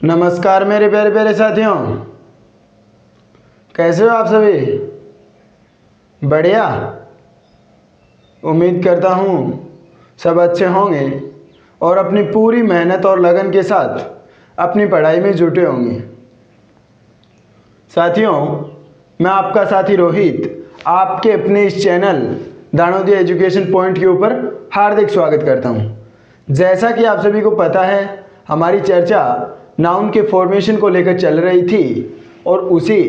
नमस्कार मेरे प्यारे प्यारे साथियों, कैसे हो आप सभी? बढ़िया। उम्मीद करता हूँ सब अच्छे होंगे और अपनी पूरी मेहनत और लगन के साथ अपनी पढ़ाई में जुटे होंगे। साथियों, मैं आपका साथी रोहित आपके अपने इस चैनल दानोदी एजुकेशन पॉइंट के ऊपर हार्दिक स्वागत करता हूँ। जैसा कि आप सभी को पता है, हमारी चर्चा नाउन के फॉर्मेशन को लेकर चल रही थी और उसी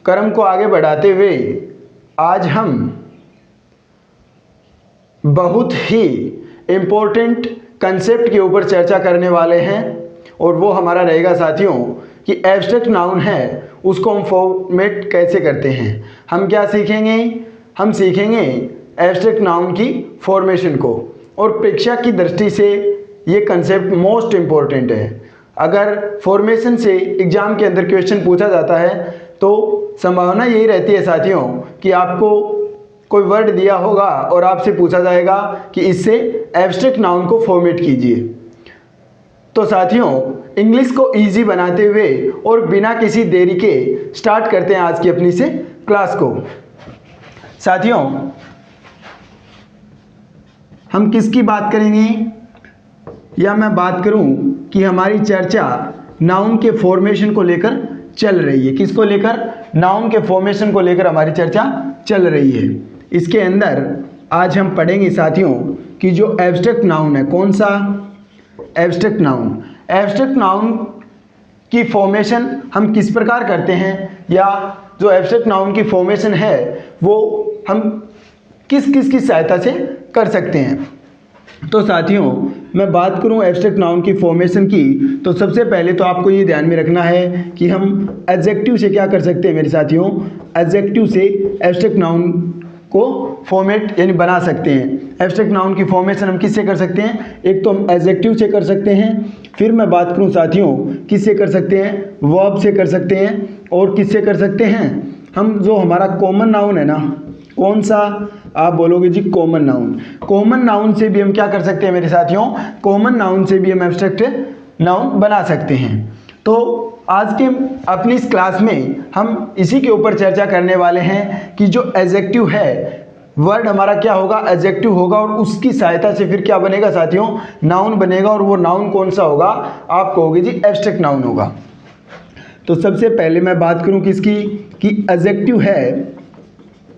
क्रम को आगे बढ़ाते हुए आज हम बहुत ही इम्पोर्टेंट कंसेप्ट के ऊपर चर्चा करने वाले हैं और वो हमारा रहेगा साथियों कि एब्स्ट्रैक्ट नाउन है उसको हम फॉर्मेट कैसे करते हैं। हम क्या सीखेंगे? हम सीखेंगे एब्स्ट्रैक्ट नाउन की फॉर्मेशन को, और परीक्षा की दृष्टि से ये कंसेप्ट मोस्ट इम्पोर्टेंट है। अगर फॉर्मेशन से एग्जाम के अंदर क्वेश्चन पूछा जाता है तो संभावना यही रहती है साथियों कि आपको कोई वर्ड दिया होगा और आपसे पूछा जाएगा कि इससे एब्स्ट्रैक्ट नाउन को फॉर्मेट कीजिए। तो साथियों, इंग्लिश को इजी बनाते हुए और बिना किसी देरी के स्टार्ट करते हैं आज की अपनी से क्लास को। साथियों, हम किसकी बात करेंगे, या मैं बात करूं कि हमारी चर्चा नाउन के फॉर्मेशन को लेकर चल रही है। किसको लेकर? नाउन के फॉर्मेशन को लेकर हमारी चर्चा चल रही है। इसके अंदर आज हम पढ़ेंगे साथियों कि जो एब्स्ट्रैक्ट नाउन है, कौन सा? Abstract noun. एब्स्ट्रैक्ट नाउन की फॉर्मेशन हम किस प्रकार करते हैं, या जो एब्स्ट्रैक्ट नाउन की फॉर्मेशन है वो हम किस किस की सहायता से कर सकते हैं। तो साथियों, मैं बात करूं एब्स्ट्रैक्ट नाउन की फॉर्मेशन की, तो सबसे पहले तो आपको ये ध्यान में रखना है कि हम एडजेक्टिव से क्या कर सकते हैं मेरे साथियों। एडजेक्टिव से एब्स्ट्रैक्ट नाउन को फॉर्मेट यानी बना सकते हैं। एब्स्ट्रैक्ट नाउन की फॉर्मेशन हम किससे कर सकते हैं? एक तो हम एडजेक्टिव से कर सकते हैं, फिर मैं बात करूं साथियों किससे कर सकते हैं? वर्ब से कर सकते हैं, और किससे कर सकते हैं? हम जो हमारा कॉमन नाउन है ना, कौन सा? आप बोलोगे जी कॉमन नाउन। कॉमन नाउन से भी हम क्या कर सकते हैं मेरे साथियों? कॉमन नाउन से भी हम एब्स्ट्रैक्ट नाउन बना सकते हैं। तो आज के अपनी इस क्लास में हम इसी के ऊपर चर्चा करने वाले हैं कि जो एडजेक्टिव है, वर्ड हमारा क्या होगा? एडजेक्टिव होगा, और उसकी सहायता से फिर क्या बनेगा साथियों? नाउन बनेगा। और वो नाउन कौन सा होगा? आप कहोगे जी एब्स्ट्रैक्ट नाउन होगा। तो सबसे पहले मैं बात करूं किसकी, कि एडजेक्टिव है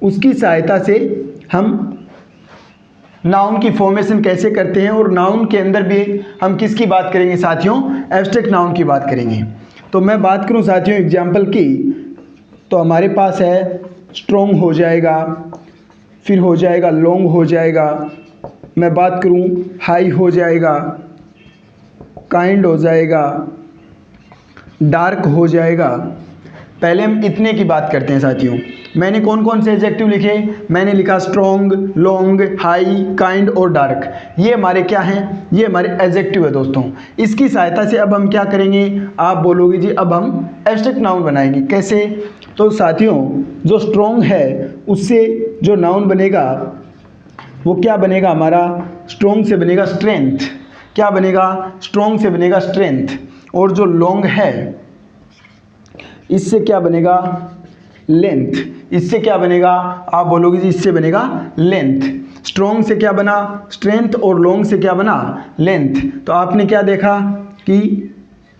उसकी सहायता से हम नाउन की फॉर्मेशन कैसे करते हैं, और नाउन के अंदर भी हम किसकी बात करेंगे साथियों? एब्स्ट्रैक्ट नाउन की बात करेंगे। तो मैं बात करूं साथियों एग्जाम्पल की, तो हमारे पास है स्ट्रॉन्ग हो जाएगा, फिर हो जाएगा लॉन्ग हो जाएगा, मैं बात करूं हाई हो जाएगा, काइंड हो जाएगा, डार्क हो जाएगा। पहले हम इतने की बात करते हैं साथियों। मैंने कौन कौन से एडजेक्टिव लिखे? मैंने लिखा स्ट्रॉन्ग, लॉन्ग, हाई, काइंड और डार्क। ये हमारे क्या हैं? ये हमारे एडजेक्टिव है दोस्तों। इसकी सहायता से अब हम क्या करेंगे? आप बोलोगे जी अब हम एब्स्ट्रैक्ट नाउन बनाएंगे। कैसे? तो साथियों, जो स्ट्रॉन्ग है उससे जो नाउन बनेगा वो क्या बनेगा हमारा? स्ट्रॉन्ग से बनेगा स्ट्रेंथ। क्या बनेगा? स्ट्रॉन्ग से बनेगा स्ट्रेंथ। और जो लॉन्ग है इससे क्या बनेगा? लेंथ। इससे क्या बनेगा? आप बोलोगे जी इससे बनेगा लेंथ। स्ट्रॉन्ग से क्या बना? स्ट्रेंथ, और लॉन्ग से क्या बना? लेंथ। तो आपने क्या देखा कि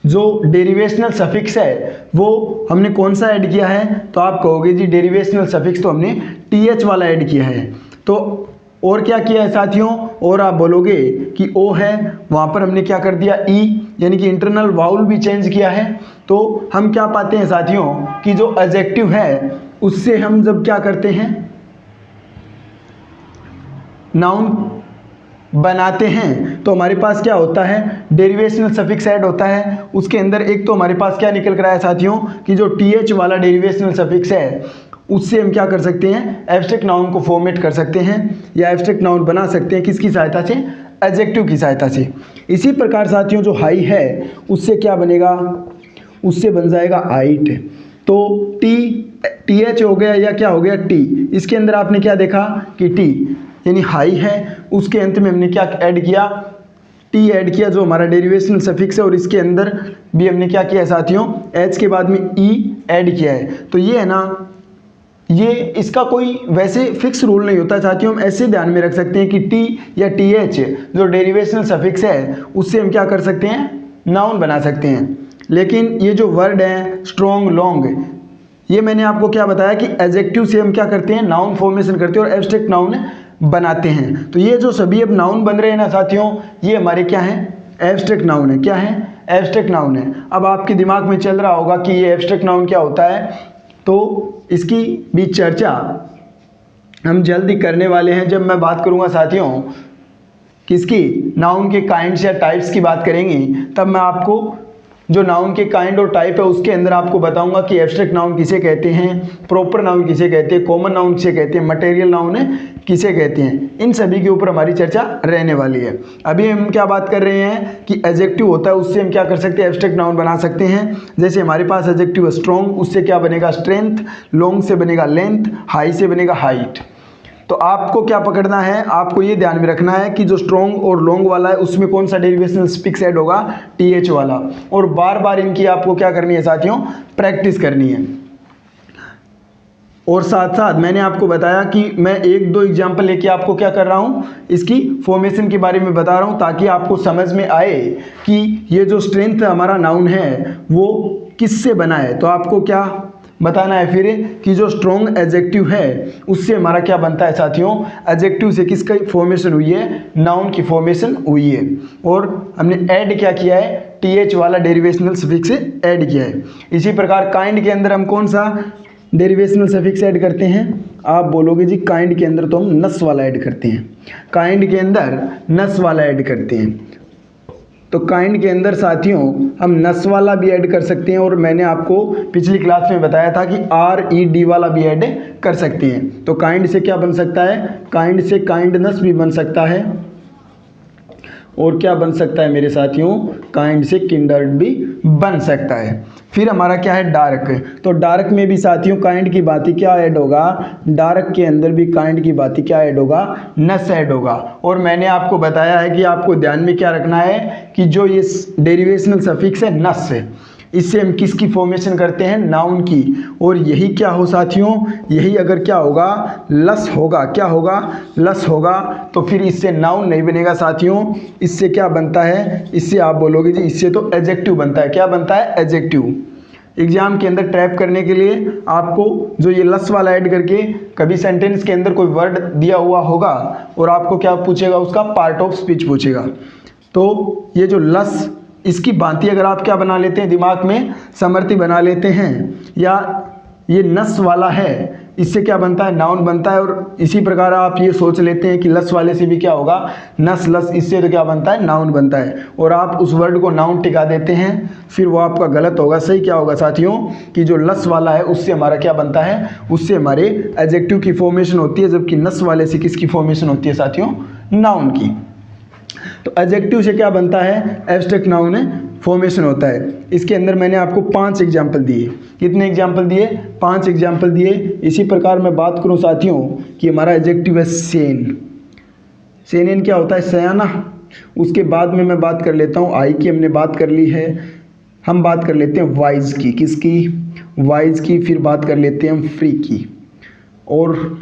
जो डेरिवेशनल सफिक्स है वो हमने कौन सा ऐड किया है? तो आप कहोगे जी डेरिवेशनल सफिक्स तो हमने टीएच वाला ऐड किया है। तो और क्या किया है साथियों? और आप बोलोगे कि ओ है, वहाँ पर हमने क्या कर दिया? ई, यानी कि इंटरनल वाउल भी चेंज किया है। तो हम क्या पाते हैं साथियों कि जो एडजेक्टिव है उससे हम जब क्या करते हैं नाउन बनाते हैं तो हमारे पास क्या होता है? डेरिवेशनल सफिक्स ऐड होता है। उसके अंदर एक तो हमारे पास क्या निकल कर आया साथियों कि जो टीएच वाला डेरिवेशनल सफिक्स है उससे हम क्या कर सकते हैं? एब्स्ट्रैक्ट नाउन को फॉर्मेट कर सकते हैं, या एब्स्ट्रैक्ट नाउन बना सकते हैं। किसकी सहायता से? एडजेक्टिव की सहायता से। इसी प्रकार साथियों जो हाई है उससे क्या बनेगा? उससे बन जाएगा हाइट। तो टी एच हो गया, या क्या हो गया? टी। इसके अंदर आपने क्या देखा कि टी यानी हाई है, उसके अंत में हमने क्या ऐड किया? टी ऐड किया जो हमारा डेरिवेशनल सफिक्स है, और इसके अंदर भी हमने क्या किया है साथियों, एच के बाद में ई ऐड किया है। तो ये है ना, ये इसका कोई वैसे फिक्स रूल नहीं होता साथियों, हम ऐसे ध्यान में रख सकते हैं कि टी या टी एच जो डेरिवेशनल सफिक्स है उससे हम क्या कर सकते हैं, नाउन बना सकते हैं। लेकिन ये जो वर्ड है स्ट्रॉन्ग, लॉन्ग, ये मैंने आपको क्या बताया कि एडजेक्टिव से हम क्या करते हैं, नाउन फॉर्मेशन करते हैं और एब्स्ट्रैक्ट नाउन बनाते हैं। तो ये जो सभी अब नाउन बन रहे हैं ना साथियों, ये हमारे क्या हैं, एब्स्ट्रैक्ट नाउन है। क्या है, एब्स्ट्रैक्ट नाउन है। अब आपके दिमाग में चल रहा होगा कि ये एब्स्ट्रैक्ट नाउन क्या होता है, तो इसकी भी चर्चा हम जल्दी करने वाले हैं जब मैं बात करूंगा साथियों किसकी, नाउन के काइंड्स या टाइप्स की बात करेंगे। तब मैं आपको जो नाउन के काइंड और टाइप है उसके अंदर आपको बताऊंगा कि एब्स्ट्रैक्ट नाउन किसे कहते हैं, प्रॉपर नाउन किसे कहते हैं, कॉमन नाउन किसे कहते हैं, मटेरियल नाउन किसे कहते हैं। इन सभी के ऊपर हमारी चर्चा रहने वाली है। अभी हम क्या बात कर रहे हैं कि एडजेक्टिव होता है, उससे हम क्या कर सकते हैं, एब्स्ट्रैक्ट नाउन बना सकते हैं। जैसे हमारे पास एडजेक्टिव है स्ट्रॉन्ग, उससे क्या बनेगा, स्ट्रेंथ। लॉन्ग से बनेगा लेंथ। हाई से बनेगा हाइट। तो आपको क्या पकड़ना है, आपको ये ध्यान में रखना है कि जो स्ट्रॉन्ग और लॉन्ग वाला है उसमें कौन सा डेरिवेशनल सफिक्स ऐड होगा, टीएच वाला। और बार बार इनकी आपको क्या करनी है साथियों, प्रैक्टिस करनी है। और साथ साथ मैंने आपको बताया कि मैं एक दो एग्जाम्पल लेके आपको क्या कर रहा हूँ, इसकी फॉर्मेशन के बारे में बता रहा हूँ, ताकि आपको समझ में आए कि ये जो स्ट्रेंथ हमारा नाउन है वो किससे बना है। तो आपको क्या बताना है फिर कि जो स्ट्रॉन्ग एडजेक्टिव है उससे हमारा क्या बनता है साथियों, एडजेक्टिव से किसका फॉर्मेशन हुई है, नाउन की फॉर्मेशन हुई है। और हमने ऐड क्या किया है, टीएच वाला डेरिवेशनल सफिक्स ऐड किया है। इसी प्रकार काइंड के अंदर हम कौन सा डेरिवेशनल सफिक्स ऐड करते हैं, आप बोलोगे जी काइंड के अंदर तो हम नस वाला ऐड करते हैं। काइंड के अंदर नस वाला ऐड करते हैं। तो काइंड के अंदर साथियों हम नस वाला भी ऐड कर सकते हैं, और मैंने आपको पिछली क्लास में बताया था कि RED वाला भी ऐड कर सकते हैं। तो काइंड से क्या बन सकता है, काइंड से काइंडनेस भी बन सकता है, और क्या बन सकता है मेरे साथियों, काइंड से किंडर्ड भी बन सकता है। फिर हमारा क्या है, डार्क। तो डार्क में भी साथियों काइंड की बात ही क्या ऐड होगा, डार्क के अंदर भी काइंड की बात ही क्या ऐड होगा, नस ऐड होगा। और मैंने आपको बताया है कि आपको ध्यान में क्या रखना है कि जो ये डेरिवेशनल सफिक्स है नस है, इससे हम किसकी फॉर्मेशन करते हैं, नाउन की। और यही क्या हो साथियों, यही अगर क्या होगा, लस होगा, क्या होगा, लस होगा, तो फिर इससे नाउन नहीं बनेगा साथियों। इससे क्या बनता है, इससे आप बोलोगे जी इससे तो एडजेक्टिव बनता है। क्या बनता है, एडजेक्टिव। एग्जाम के अंदर ट्रैप करने के लिए आपको जो ये लस वाला ऐड करके कभी सेंटेंस के अंदर कोई वर्ड दिया हुआ होगा और आपको क्या पूछेगा, उसका पार्ट ऑफ स्पीच पूछेगा। तो ये जो लस, इसकी भांति अगर आप क्या बना लेते हैं, दिमाग में समर्थी बना लेते हैं, या ये नस वाला है, इससे क्या बनता है, नाउन बनता है। और इसी प्रकार आप ये सोच लेते हैं कि लस वाले से भी क्या होगा, नस लस, इससे तो क्या बनता है, नाउन बनता है। और आप उस वर्ड को नाउन टिका देते हैं, फिर वो आपका गलत होगा। सही क्या होगा साथियों कि जो लस वाला है उससे हमारा क्या बनता है, उससे हमारे एडजेक्टिव की फॉर्मेशन होती है, जबकि नस वाले से किसकी फॉर्मेशन होती है साथियों, नाउन की। तो एडजेक्टिव से क्या बनता है, एब्स्ट्रैक्ट नाउन फॉर्मेशन होता है। इसके अंदर मैंने आपको 5 एग्जाम्पल दिए। कितने एग्जाम्पल दिए, 5 एग्जाम्पल दिए। इसी प्रकार मैं बात करूं साथियों कि हमारा एडजेक्टिव है सेन। सेनेन क्या होता है, सयाना। उसके बाद में मैं बात कर लेता हूं, आई की हमने बात कर ली है, हम बात कर लेते हैं वाइज की। किसकी, वाइज की। फिर बात कर लेते हैं हम फ्री की, और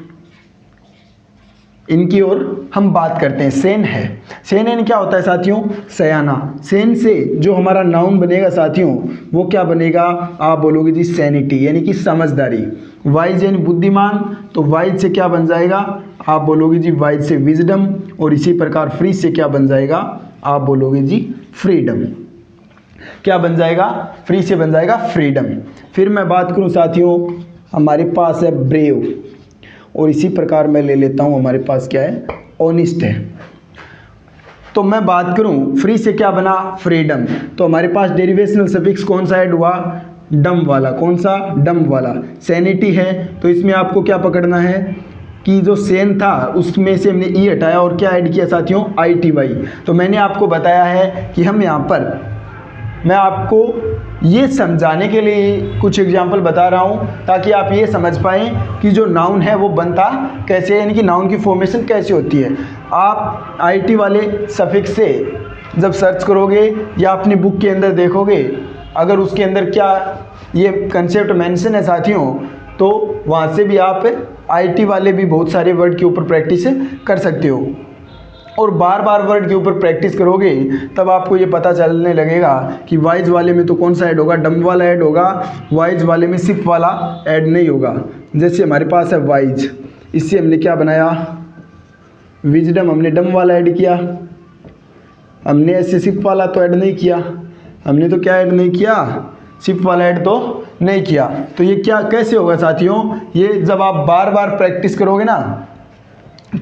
इनकी ओर हम बात करते हैं। सेन है, सेनेन क्या होता है साथियों, सयाना। सेन से जो हमारा नाउन बनेगा साथियों वो क्या बनेगा, आप बोलोगे जी सैनिटी, यानी कि समझदारी। वाइज यानी बुद्धिमान, तो वाइज से क्या बन जाएगा, आप बोलोगे जी वाइज से विजडम। और इसी प्रकार फ्री से क्या बन जाएगा, आप बोलोगे जी फ्रीडम। क्या बन जाएगा, फ्री से बन जाएगा फ्रीडम। फिर मैं बात करूं साथियों, हमारे पास है ब्रेव, और इसी प्रकार मैं ले लेता हूं हमारे पास क्या है, ऑनेस्ट है। तो मैं बात करूं फ्री से क्या बना, फ्रीडम। तो हमारे पास डेरिवेशनल सफिक्स कौन सा ऐड हुआ, डम वाला। कौन सा, डम वाला। सैनिटी है, तो इसमें आपको क्या पकड़ना है कि जो सेन था उसमें से हमने ई हटाया और क्या ऐड किया साथियों, ITY। तो मैंने आपको बताया है कि हम यहाँ पर, मैं आपको ये समझाने के लिए कुछ एग्जाम्पल बता रहा हूँ ताकि आप ये समझ पाएँ कि जो नाउन है वो बनता कैसे है, यानी कि नाउन की फॉर्मेशन कैसे होती है। आप IT वाले सफिक्स से जब सर्च करोगे या अपनी बुक के अंदर देखोगे, अगर उसके अंदर क्या ये कंसेप्ट मेंशन है साथियों, तो वहाँ से भी आप आईटी वाले भी बहुत सारे वर्ड के ऊपर प्रैक्टिस कर सकते हो। और बार बार वर्ड के ऊपर प्रैक्टिस करोगे तब आपको ये पता चलने लगेगा कि वाइज वाले में तो कौन सा ऐड होगा, डम वाला ऐड होगा, वाइज वाले में सिर्फ वाला ऐड नहीं होगा। जैसे हमारे पास है वाइज, इससे हमने क्या बनाया, विजडम, हमने डम वाला ऐड किया, हमने ऐसे सिर्फ वाला तो ऐड नहीं किया, हमने तो क्या ऐड नहीं किया, सिर्फ वाला ऐड तो नहीं किया। तो ये क्या कैसे होगा साथियों, ये जब आप बार बार प्रैक्टिस करोगे ना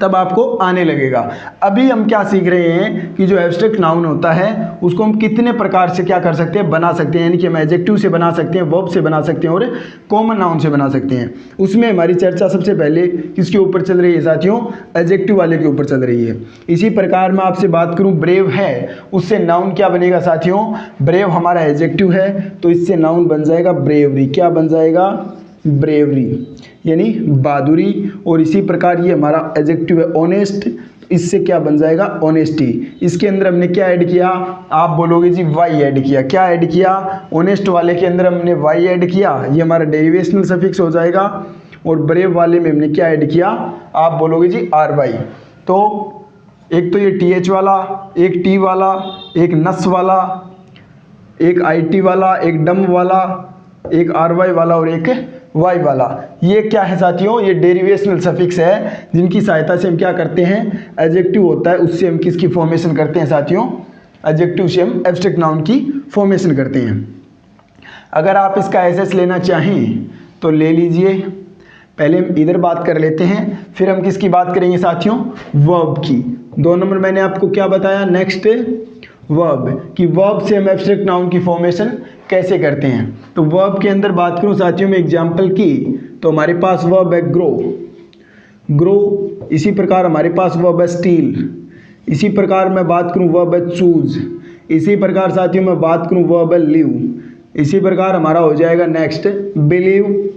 तब आपको आने लगेगा। अभी हम क्या सीख रहे हैं कि जो एब्स्ट्रैक्ट नाउन होता है उसको हम कितने प्रकार से क्या कर सकते हैं, बना सकते हैं, यानी कि हम एडजेक्टिव से बना सकते हैं, वर्ब से बना सकते हैं और कॉमन नाउन से बना सकते हैं। उसमें हमारी चर्चा सबसे पहले किसके ऊपर चल रही है साथियों, एडजेक्टिव वाले के ऊपर चल रही है। इसी प्रकार मैं आपसे बात करूं, ब्रेव है, उससे नाउन क्या बनेगा साथियों, ब्रेव हमारा एडजेक्टिव है तो इससे नाउन बन जाएगा ब्रेवरी। क्या बन जाएगा, ब्रेवरी, यानी बहादुरी। और इसी प्रकार ये हमारा एडजेक्टिव है ऑनेस्ट, इससे क्या बन जाएगा, ऑनेस्टी। इसके अंदर हमने क्या ऐड किया, आप बोलोगे जी वाई ऐड किया। क्या ऐड किया, ऑनेस्ट वाले के अंदर हमने वाई ऐड किया, ये हमारा डेरिवेशनल सफिक्स हो जाएगा। और ब्रेव वाले में हमने क्या ऐड किया, आप बोलोगे जी आर वाई। तो एक तो ये टी एच वाला, एक टी वाला, एक नस वाला, एक आई टी वाला, एक डम वाला, एक आर वाई वाला और एक वाई वाला, ये क्या है साथियों, ये डेरिवेशनल सफिक्स है जिनकी सहायता से हम क्या करते हैं, एडजेक्टिव होता है उससे हम किसकी फॉर्मेशन करते हैं साथियों, एडजेक्टिव से हम एब्स्ट्रैक्ट नाउन की फॉर्मेशन करते हैं। अगर आप इसका एसेस लेना चाहें तो ले लीजिए। पहले हम इधर बात कर लेते हैं, फिर हम किसकी बात करेंगे साथियों, वर्ब की। 2 नंबर मैंने आपको क्या बताया, नेक्स्ट वर्ब, कि वर्ब से हम एब्स्ट्रैक्ट नाउन की फॉर्मेशन कैसे करते हैं। तो वर्ब के अंदर बात करूं साथियों में एग्जांपल की, तो हमारे पास वर्ब है ग्रो, ग्रो। इसी प्रकार हमारे पास वर्ब है स्टील। इसी प्रकार मैं बात करूं वर्ब है चूज। इसी प्रकार साथियों मैं बात करूं वर्ब है लिव। इसी प्रकार हमारा हो जाएगा नेक्स्ट बिलीव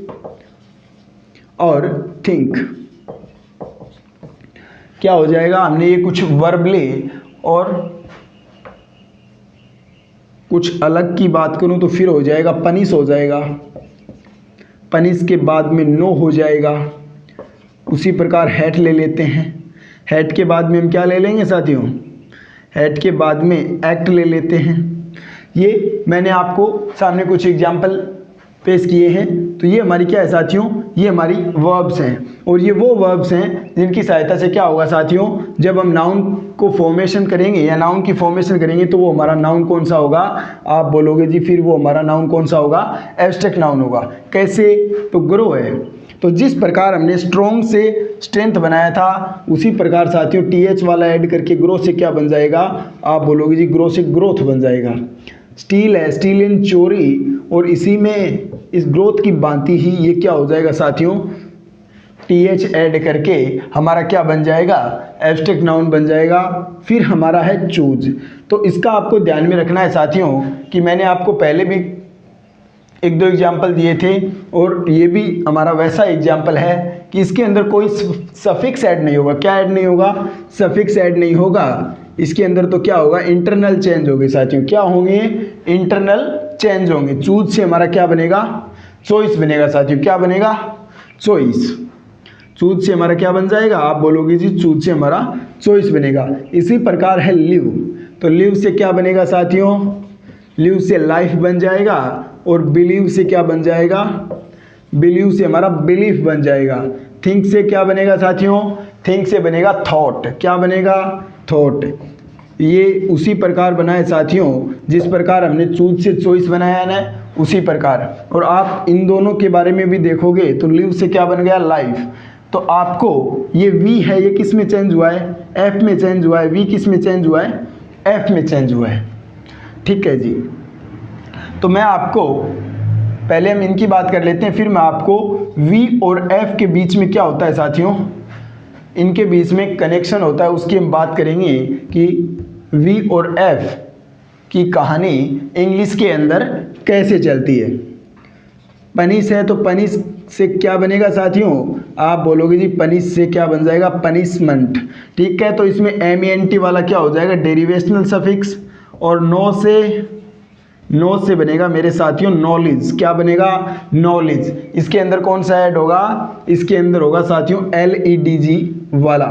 और थिंक। क्या हो जाएगा, हमने ये कुछ वर्ब ले और कुछ अलग की बात करूं तो फिर हो जाएगा पनिश, हो जाएगा पनिश के बाद में नो हो जाएगा। उसी प्रकार हैट ले लेते हैं, हैट के बाद में हम क्या ले लेंगे साथियों, हैट के बाद में एक्ट ले लेते हैं। ये मैंने आपको सामने कुछ एग्जाम्पल पेश किए हैं। तो ये हमारी क्या है साथियों, ये हमारी वर्ब्स हैं। और ये वो वर्ब्स हैं जिनकी सहायता से क्या होगा साथियों, जब हम नाउन को फॉर्मेशन करेंगे या नाउन की फॉर्मेशन करेंगे तो वो हमारा नाउन कौन सा होगा, आप बोलोगे जी फिर वो हमारा नाउन कौन सा होगा, एब्स्ट्रैक्ट नाउन होगा। कैसे, तो ग्रो है, तो जिस प्रकार हमने स्ट्रॉन्ग से स्ट्रेंथ बनाया था उसी प्रकार साथियों टीएच वाला ऐड करके ग्रो से क्या बन जाएगा, आप बोलोगे जी ग्रो से ग्रोथ बन जाएगा। स्टील है, स्टील इन चोरी, और इसी में इस ग्रोथ की भांति ही ये क्या हो जाएगा साथियों, टीएच ऐड करके हमारा क्या बन जाएगा, एब्स्ट्रैक्ट नाउन बन जाएगा। फिर हमारा है चूज। तो इसका आपको ध्यान में रखना है साथियों कि मैंने आपको पहले भी 1-2 एग्जाम्पल दिए थे और ये भी हमारा वैसा एग्जाम्पल है कि इसके अंदर कोई सफिक्स ऐड नहीं होगा। क्या ऐड नहीं होगा, सफिक्स ऐड नहीं होगा। इसके अंदर तो क्या होगा, इंटरनल चेंज होंगे साथियों। क्या होंगे, इंटरनल चेंज होंगे। चूज से हमारा क्या बनेगा, चॉइस बनेगा साथियों। क्या बनेगा, चॉइस। चूज से हमारा क्या बन जाएगा, आप बोलोगे जी चूज से हमारा चॉइस बनेगा। इसी प्रकार है लिव, तो लिव से क्या बनेगा साथियों, लिव से लाइफ बन जाएगा। और बिलीव से क्या बन जाएगा, बिलीव से हमारा बिलीफ बन जाएगा। थिंक से क्या बनेगा साथियों, थिंक से बनेगा थॉट। क्या बनेगा, थॉट। ये उसी प्रकार बना है साथियों जिस प्रकार हमने चूज से चॉइस बनाया है ना, उसी प्रकार। और आप इन दोनों के बारे में भी देखोगे तो लिव से क्या बन गया, लाइफ। तो आपको ये वी है, ये किस में चेंज हुआ है, एफ में चेंज हुआ है। वी किस में चेंज हुआ है, एफ में चेंज हुआ है। ठीक है जी। तो मैं आपको पहले हम इनकी बात कर लेते हैं, फिर मैं आपको वी और एफ के बीच में क्या होता है साथियों, इनके बीच में कनेक्शन होता है उसकी हम बात करेंगे कि वी और एफ की कहानी इंग्लिश के अंदर कैसे चलती है। पनिश है तो पनिश से क्या बनेगा साथियों, आप बोलोगे जी पनिश से क्या बन जाएगा, पनिशमेंट। ठीक है, तो इसमें MENT वाला क्या हो जाएगा, डेरिवेशनल सफिक्स, और नो से बनेगा मेरे साथियों नॉलेज। क्या बनेगा, नॉलेज। इसके अंदर कौन सा ऐड होगा, इसके अंदर होगा साथियों LEDG वाला।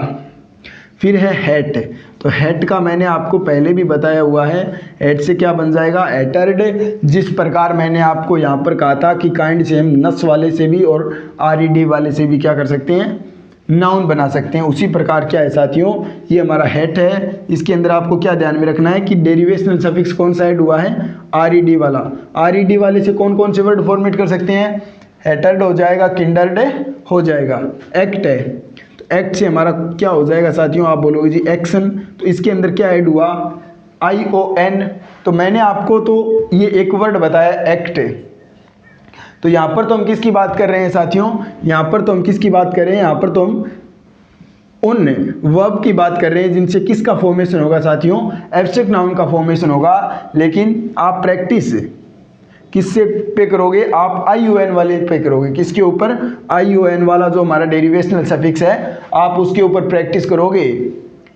फिर है हैट, तो हैट का मैंने आपको पहले भी बताया हुआ है, हैट से क्या बन जाएगा, एटर्ड। जिस प्रकार मैंने आपको यहाँ पर कहा था कि काइंड से हम नस वाले से भी और RED वाले से भी क्या कर सकते हैं, नाउन बना सकते हैं, उसी प्रकार क्या है साथियों, ये हमारा हैट है। इसके अंदर आपको क्या ध्यान में रखना है कि डेरिवेशनल सफिक्स कौन सा ऐड हुआ है, RED वाला। RED वाले से कौन कौन से वर्ड फॉर्मेट कर सकते हैं, हैटर्ड हो जाएगा, किंडर्ड हो जाएगा, एक्ट है, तो एक्ट से हमारा क्या हो जाएगा साथियों, आप बोलोगे जी एक्शन। तो इसके अंदर क्या ऐड हुआ, ION। तो मैंने आपको तो ये एक वर्ड बताया एक्ट, तो यहाँ पर तो हम किसकी बात कर रहे हैं साथियों, यहाँ पर तो हम किसकी बात कर रहे हैं, यहाँ पर तो हम उन वर्ब की बात कर रहे हैं जिनसे किसका फॉर्मेशन होगा साथियों, एब्स्ट्रैक्ट नाउन का फॉर्मेशन होगा। लेकिन आप प्रैक्टिस किससे पे करोगे, आप ION वाले पे करोगे, किसके ऊपर, ION वाला जो हमारा डेरिवेशनल सफिक्स है, आप उसके ऊपर प्रैक्टिस करोगे।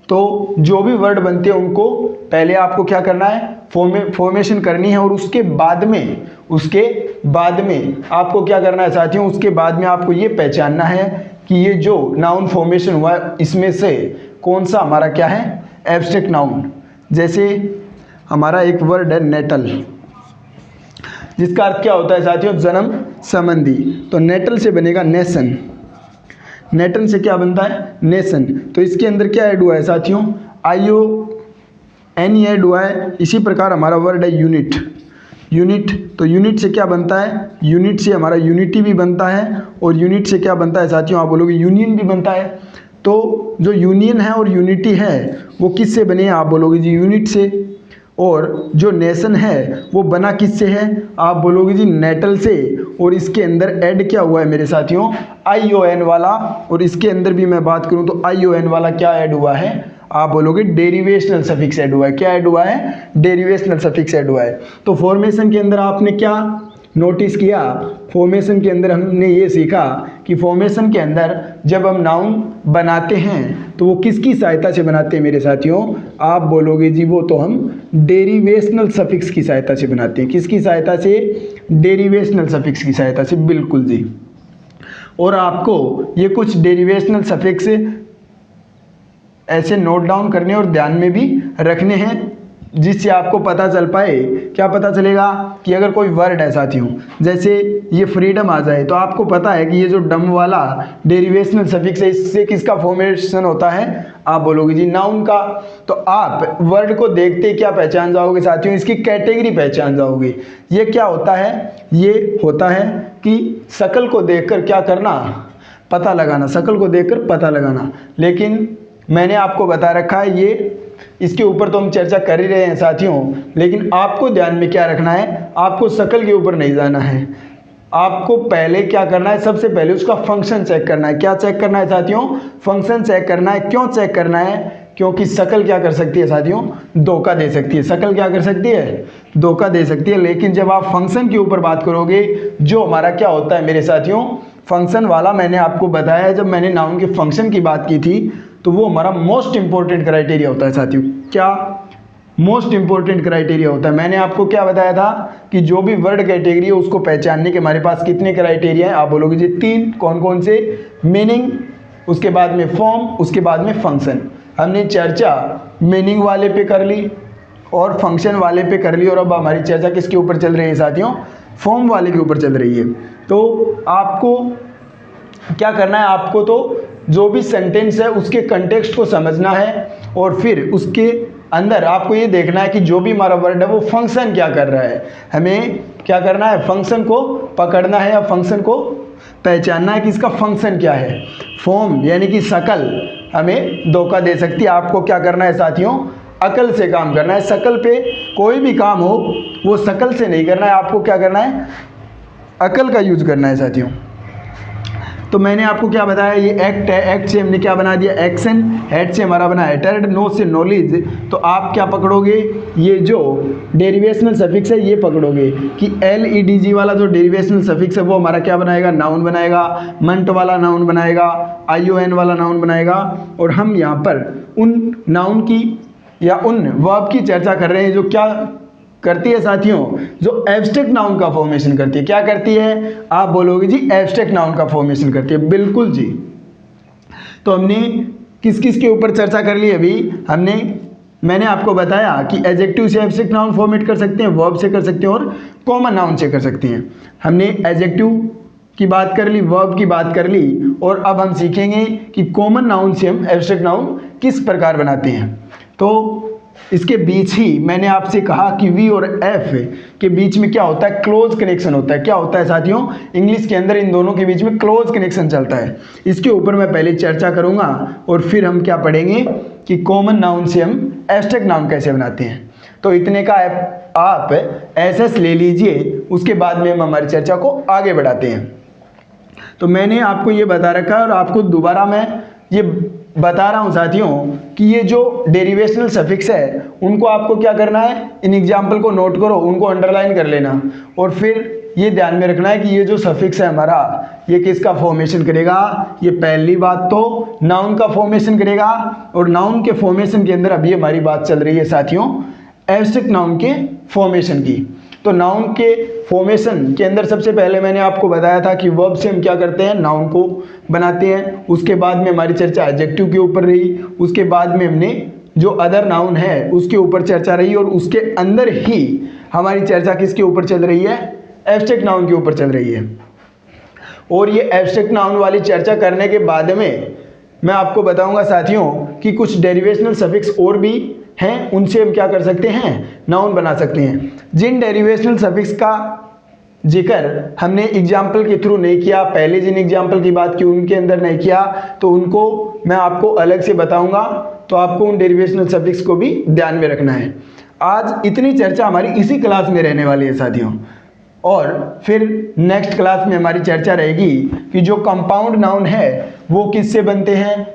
तो जो भी वर्ड बनते हैं उनको पहले आपको क्या करना है, फॉर्मेशन करनी है, और उसके बाद में आपको क्या करना है साथियों, उसके बाद में आपको ये पहचानना है कि ये जो नाउन फॉर्मेशन हुआ है इसमें से कौन सा हमारा क्या है, एब्स्ट्रैक्ट नाउन। जैसे हमारा एक वर्ड है नेटल, जिसका अर्थ क्या होता है साथियों, जन्म संबंधी। तो नेटल से बनेगा नेशन, नेटन से क्या बनता है, नेशन। तो इसके अंदर क्या ऐड हुआ है साथियों, ION ऐड हुआ है। इसी प्रकार हमारा वर्ड है यूनिट, तो यूनिट से क्या बनता है, यूनिट से हमारा यूनिटी भी बनता है, और यूनिट से क्या बनता है साथियों, आप बोलोगे यूनियन भी बनता है। तो जो यूनियन है और यूनिटी है वो किससे बने हैं, आप बोलोगे जी यूनिट से। और जो नेशन है वो बना किससे है, आप बोलोगे जी नेटल से। और इसके अंदर ऐड क्या हुआ है मेरे साथियों, ION वाला। और इसके अंदर भी मैं बात करूं तो ION वाला क्या ऐड हुआ है, आप बोलोगे डेरिवेशनल सफिक्स ऐड हुआ है। क्या ऐड हुआ है, डेरिवेशनल सफिक्स ऐड हुआ है। तो फॉर्मेशन के अंदर आपने क्या नोटिस किया, फॉर्मेशन के अंदर हमने ये सीखा कि फॉर्मेशन के अंदर जब हम नाउन बनाते हैं तो वो किसकी सहायता से बनाते हैं मेरे साथियों, आप बोलोगे जी वो तो हम डेरिवेशनल सफिक्स की सहायता से बनाते हैं। किसकी सहायता से, डेरिवेशनल सफिक्स की सहायता से, बिल्कुल जी। और आपको ये कुछ डेरिवेशनल सफिक्स ऐसे नोट डाउन करने और ध्यान में भी रखने हैं, जिससे आपको पता चल पाए, क्या पता चलेगा कि अगर कोई वर्ड है साथियों, जैसे ये फ्रीडम आ जाए, तो आपको पता है कि ये जो डम वाला डेरिवेशनल सफिक्स है इससे किसका फॉर्मेशन होता है, आप बोलोगे जी नाउन का। तो आप वर्ड को देखते क्या पहचान जाओगे साथियों, इसकी कैटेगरी पहचान जाओगे। ये क्या होता है, ये होता है कि शक्ल को देखकर क्या करना, पता लगाना, शक्ल को देखकर पता लगाना। लेकिन मैंने आपको बता रखा है, ये इसके ऊपर तो हम चर्चा कर ही रहे हैं साथियों, लेकिन आपको ध्यान में क्या रखना है, आपको शक्ल के ऊपर नहीं जाना है। आपको पहले क्या करना है, सबसे पहले उसका फंक्शन चेक करना है। क्या चेक करना है साथियों, फंक्शन चेक करना है। क्यों चेक करना है, क्योंकि शक्ल क्या कर सकती है साथियों, धोखा दे सकती है। शक्ल क्या कर सकती है, धोखा दे सकती है। लेकिन जब आप फंक्शन के ऊपर बात करोगे, जो हमारा क्या होता है मेरे साथियों, फंक्शन वाला मैंने आपको बताया है, जब मैंने नाउन के फंक्शन की बात की थी, तो वो हमारा मोस्ट इंपॉर्टेंट क्राइटेरिया होता है साथियों। क्या मोस्ट इंपॉर्टेंट क्राइटेरिया होता है, मैंने आपको क्या बताया था कि जो भी वर्ड कैटेगरी है उसको पहचानने के हमारे पास कितने क्राइटेरिया हैं, आप बोलोगे जी 3। कौन कौन से, मीनिंग, उसके बाद में फॉर्म, उसके बाद में फंक्शन। हमने चर्चा मीनिंग वाले पे कर ली और फंक्शन वाले पे कर ली, और अब हमारी चर्चा किसके ऊपर चल रही है साथियों, फॉर्म वाले के ऊपर चल रही है। तो आपको क्या करना है, आपको तो जो भी सेंटेंस है उसके कंटेक्स्ट को समझना है, और फिर उसके अंदर आपको ये देखना है कि जो भी हमारा वर्ड है वो फंक्शन क्या कर रहा है। हमें क्या करना है, फंक्शन को पकड़ना है या फंक्शन को पहचानना है कि इसका फंक्शन क्या है। फॉर्म यानी कि शक्ल हमें धोखा दे सकती है। आपको क्या करना है साथियों, अकल से काम करना है। शक्ल पे कोई भी काम हो वो शक्ल से नहीं करना है, आपको क्या करना है, अकल का यूज करना है साथियों। तो मैंने आपको क्या बताया, ये एक्ट है, एक्ट से हमने क्या बना दिया एक्शन, हेड से हमारा बना हेटेड, नो से नॉलेज। तो आप क्या पकड़ोगे, ये जो डेरिवेशनल सफिक्स है ये पकड़ोगे कि LEDG वाला जो डेरिवेशनल सफिक्स है वो हमारा क्या बनाएगा, नाउन बनाएगा, मंट वाला नाउन बनाएगा, ION वाला नाउन बनाएगा। और हम यहाँ पर उन नाउन की या उन वर्ब की चर्चा कर रहे हैं जो क्या करती है साथियों, जो एब्स्ट्रैक्ट नाउन का फॉर्मेशन करती है। क्या करती है, आप बोलोगे जी एब्स्ट्रैक्ट नाउन का फॉर्मेशन करती है, बिल्कुल जी। तो हमने किस किस के ऊपर चर्चा कर ली अभी, मैंने आपको बताया कि एडजेक्टिव से एब्स्ट्रैक्ट नाउन फॉर्मेट कर सकते हैं, वर्ब से कर सकते हैं और कॉमन नाउन से कर सकते हैं। हमने एडजेक्टिव की बात कर ली, वर्ब की बात कर ली, और अब हम सीखेंगे कि कॉमन नाउन से हम एब्स्ट्रैक्ट नाउन किस प्रकार बनाते हैं। तो इसके बीच ही मैंने आपसे कहा कि V और F के बीच में क्या होता है, क्लोज कनेक्शन होता है। क्या होता है साथियों, इंग्लिश के अंदर इन दोनों के बीच में क्लोज कनेक्शन चलता है। इसके ऊपर मैं पहले चर्चा करूंगा और फिर हम क्या पढ़ेंगे कि कॉमन नाउन से हम एब्स्ट्रैक्ट नाउन कैसे बनाते हैं। तो इतने का आप SS ले लीजिए, उसके बाद में हम हमारी चर्चा को आगे बढ़ाते हैं। तो मैंने आपको ये बता रखा है और आपको दोबारा मैं ये बता रहा हूं साथियों कि ये जो डेरिवेशनल सफिक्स है उनको आपको क्या करना है, इन एग्जाम्पल को नोट करो, उनको अंडरलाइन कर लेना, और फिर ये ध्यान में रखना है कि ये जो सफिक्स है हमारा ये किसका फॉर्मेशन करेगा। ये पहली बात तो नाउन का फॉर्मेशन करेगा, और नाउन के फॉर्मेशन के अंदर अभी हमारी बात चल रही है साथियों एब्स्ट्रैक्ट नाउन के फॉर्मेशन की। तो नाउन के फॉर्मेशन के अंदर सबसे पहले मैंने आपको बताया था कि वर्ब से हम क्या करते हैं, नाउन को बनाते हैं। उसके बाद में हमारी चर्चा एडजेक्टिव के ऊपर रही, उसके बाद में हमने जो अदर नाउन है उसके ऊपर चर्चा रही, और उसके अंदर ही हमारी चर्चा किसके ऊपर चल रही है, एब्स्ट्रैक्ट नाउन के ऊपर चल रही है। और ये एब्स्ट्रैक्ट नाउन वाली चर्चा करने के बाद में मैं आपको बताऊंगा साथियों कि कुछ डेरिवेशनल सफिक्स और भी हैं, उनसे हम क्या कर सकते हैं, नाउन बना सकते हैं। जिन डेरिवेशनल सफिक्स का जिक्र हमने एग्जाम्पल के थ्रू नहीं किया, पहले जिन एग्जाम्पल की बात की उनके अंदर नहीं किया, तो उनको मैं आपको अलग से बताऊंगा। तो आपको उन डेरिवेशनल सफिक्स को भी ध्यान में रखना है। आज इतनी चर्चा हमारी इसी क्लास में रहने वाली है साथियों, और फिर नेक्स्ट क्लास में हमारी चर्चा रहेगी कि जो कंपाउंड नाउन है वो किससे बनते हैं,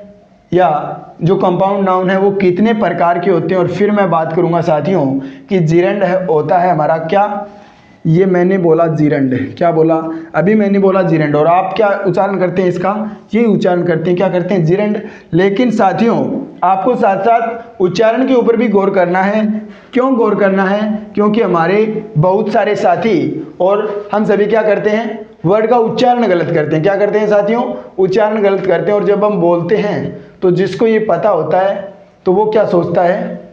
या जो कंपाउंड नाउन है वो कितने प्रकार के होते हैं। और फिर मैं बात करूंगा साथियों कि जिरंड होता है हमारा क्या, ये मैंने बोला जिरंड, क्या बोला अभी मैंने बोला जिरंड, और आप क्या उच्चारण करते हैं इसका, ये उच्चारण करते हैं, क्या करते हैं, जिरंड। लेकिन साथियों आपको साथ साथ उच्चारण के ऊपर भी गौर करना है। क्यों गौर करना है, क्योंकि हमारे बहुत सारे साथी और हम सभी क्या करते हैं, वर्ड का उच्चारण गलत करते हैं। क्या करते हैं साथियों, उच्चारण गलत करते हैं। और जब हम बोलते हैं तो जिसको ये पता होता है तो वो क्या सोचता है,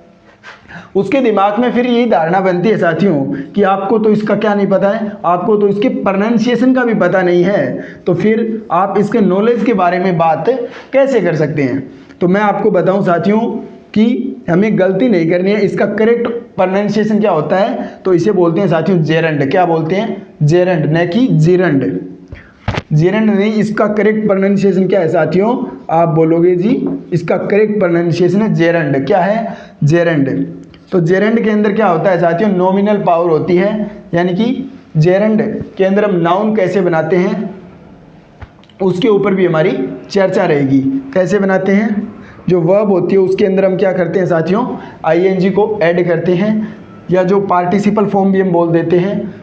उसके दिमाग में फिर यही धारणा बनती है साथियों कि आपको तो इसका क्या नहीं पता है, आपको तो इसके प्रोनाउंसिएशन का भी पता नहीं है, तो फिर आप इसके नॉलेज के बारे में बात कैसे कर सकते हैं। तो मैं आपको बताऊं साथियों कि हमें गलती नहीं करनी है। इसका करेक्ट प्रोनाउंसिएशन क्या होता है, तो इसे बोलते हैं साथियों जेरंड। क्या बोलते हैं, जेरंड, न कि जिरंड। जिरंड नहीं, इसका करेक्ट प्रोनाउंसिएशन क्या है साथियों, आप बोलोगे जी इसका करेक्ट प्रोनाउंसिएशन है जेरंड। क्या है, जेरंड। तो जेरंड के अंदर क्या होता है साथियों, नॉमिनल पावर होती है, यानी कि जेरंड के अंदर हम नाउन कैसे बनाते हैं उसके ऊपर भी हमारी चर्चा रहेगी। कैसे बनाते हैं, जो वर्ब होती है उसके अंदर हम क्या करते हैं साथियों, ING को ऐड करते हैं, या जो पार्टिसिपल फॉर्म भी हम बोल देते हैं,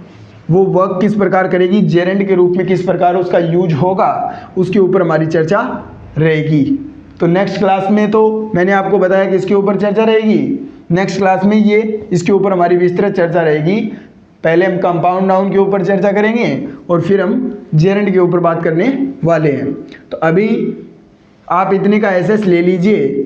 वो वर्क किस प्रकार करेगी, जेरंड के रूप में किस प्रकार उसका यूज होगा, उसके ऊपर हमारी चर्चा रहेगी। तो नेक्स्ट क्लास में तो मैंने आपको बताया कि इसके ऊपर चर्चा रहेगी, नेक्स्ट क्लास में ये इसके ऊपर हमारी विस्तृत चर्चा रहेगी। पहले हम कंपाउंड नाउन के ऊपर चर्चा करेंगे और फिर हम जेरंड के ऊपर बात करने वाले हैं। तो अभी आप इतने का SS ले लीजिए,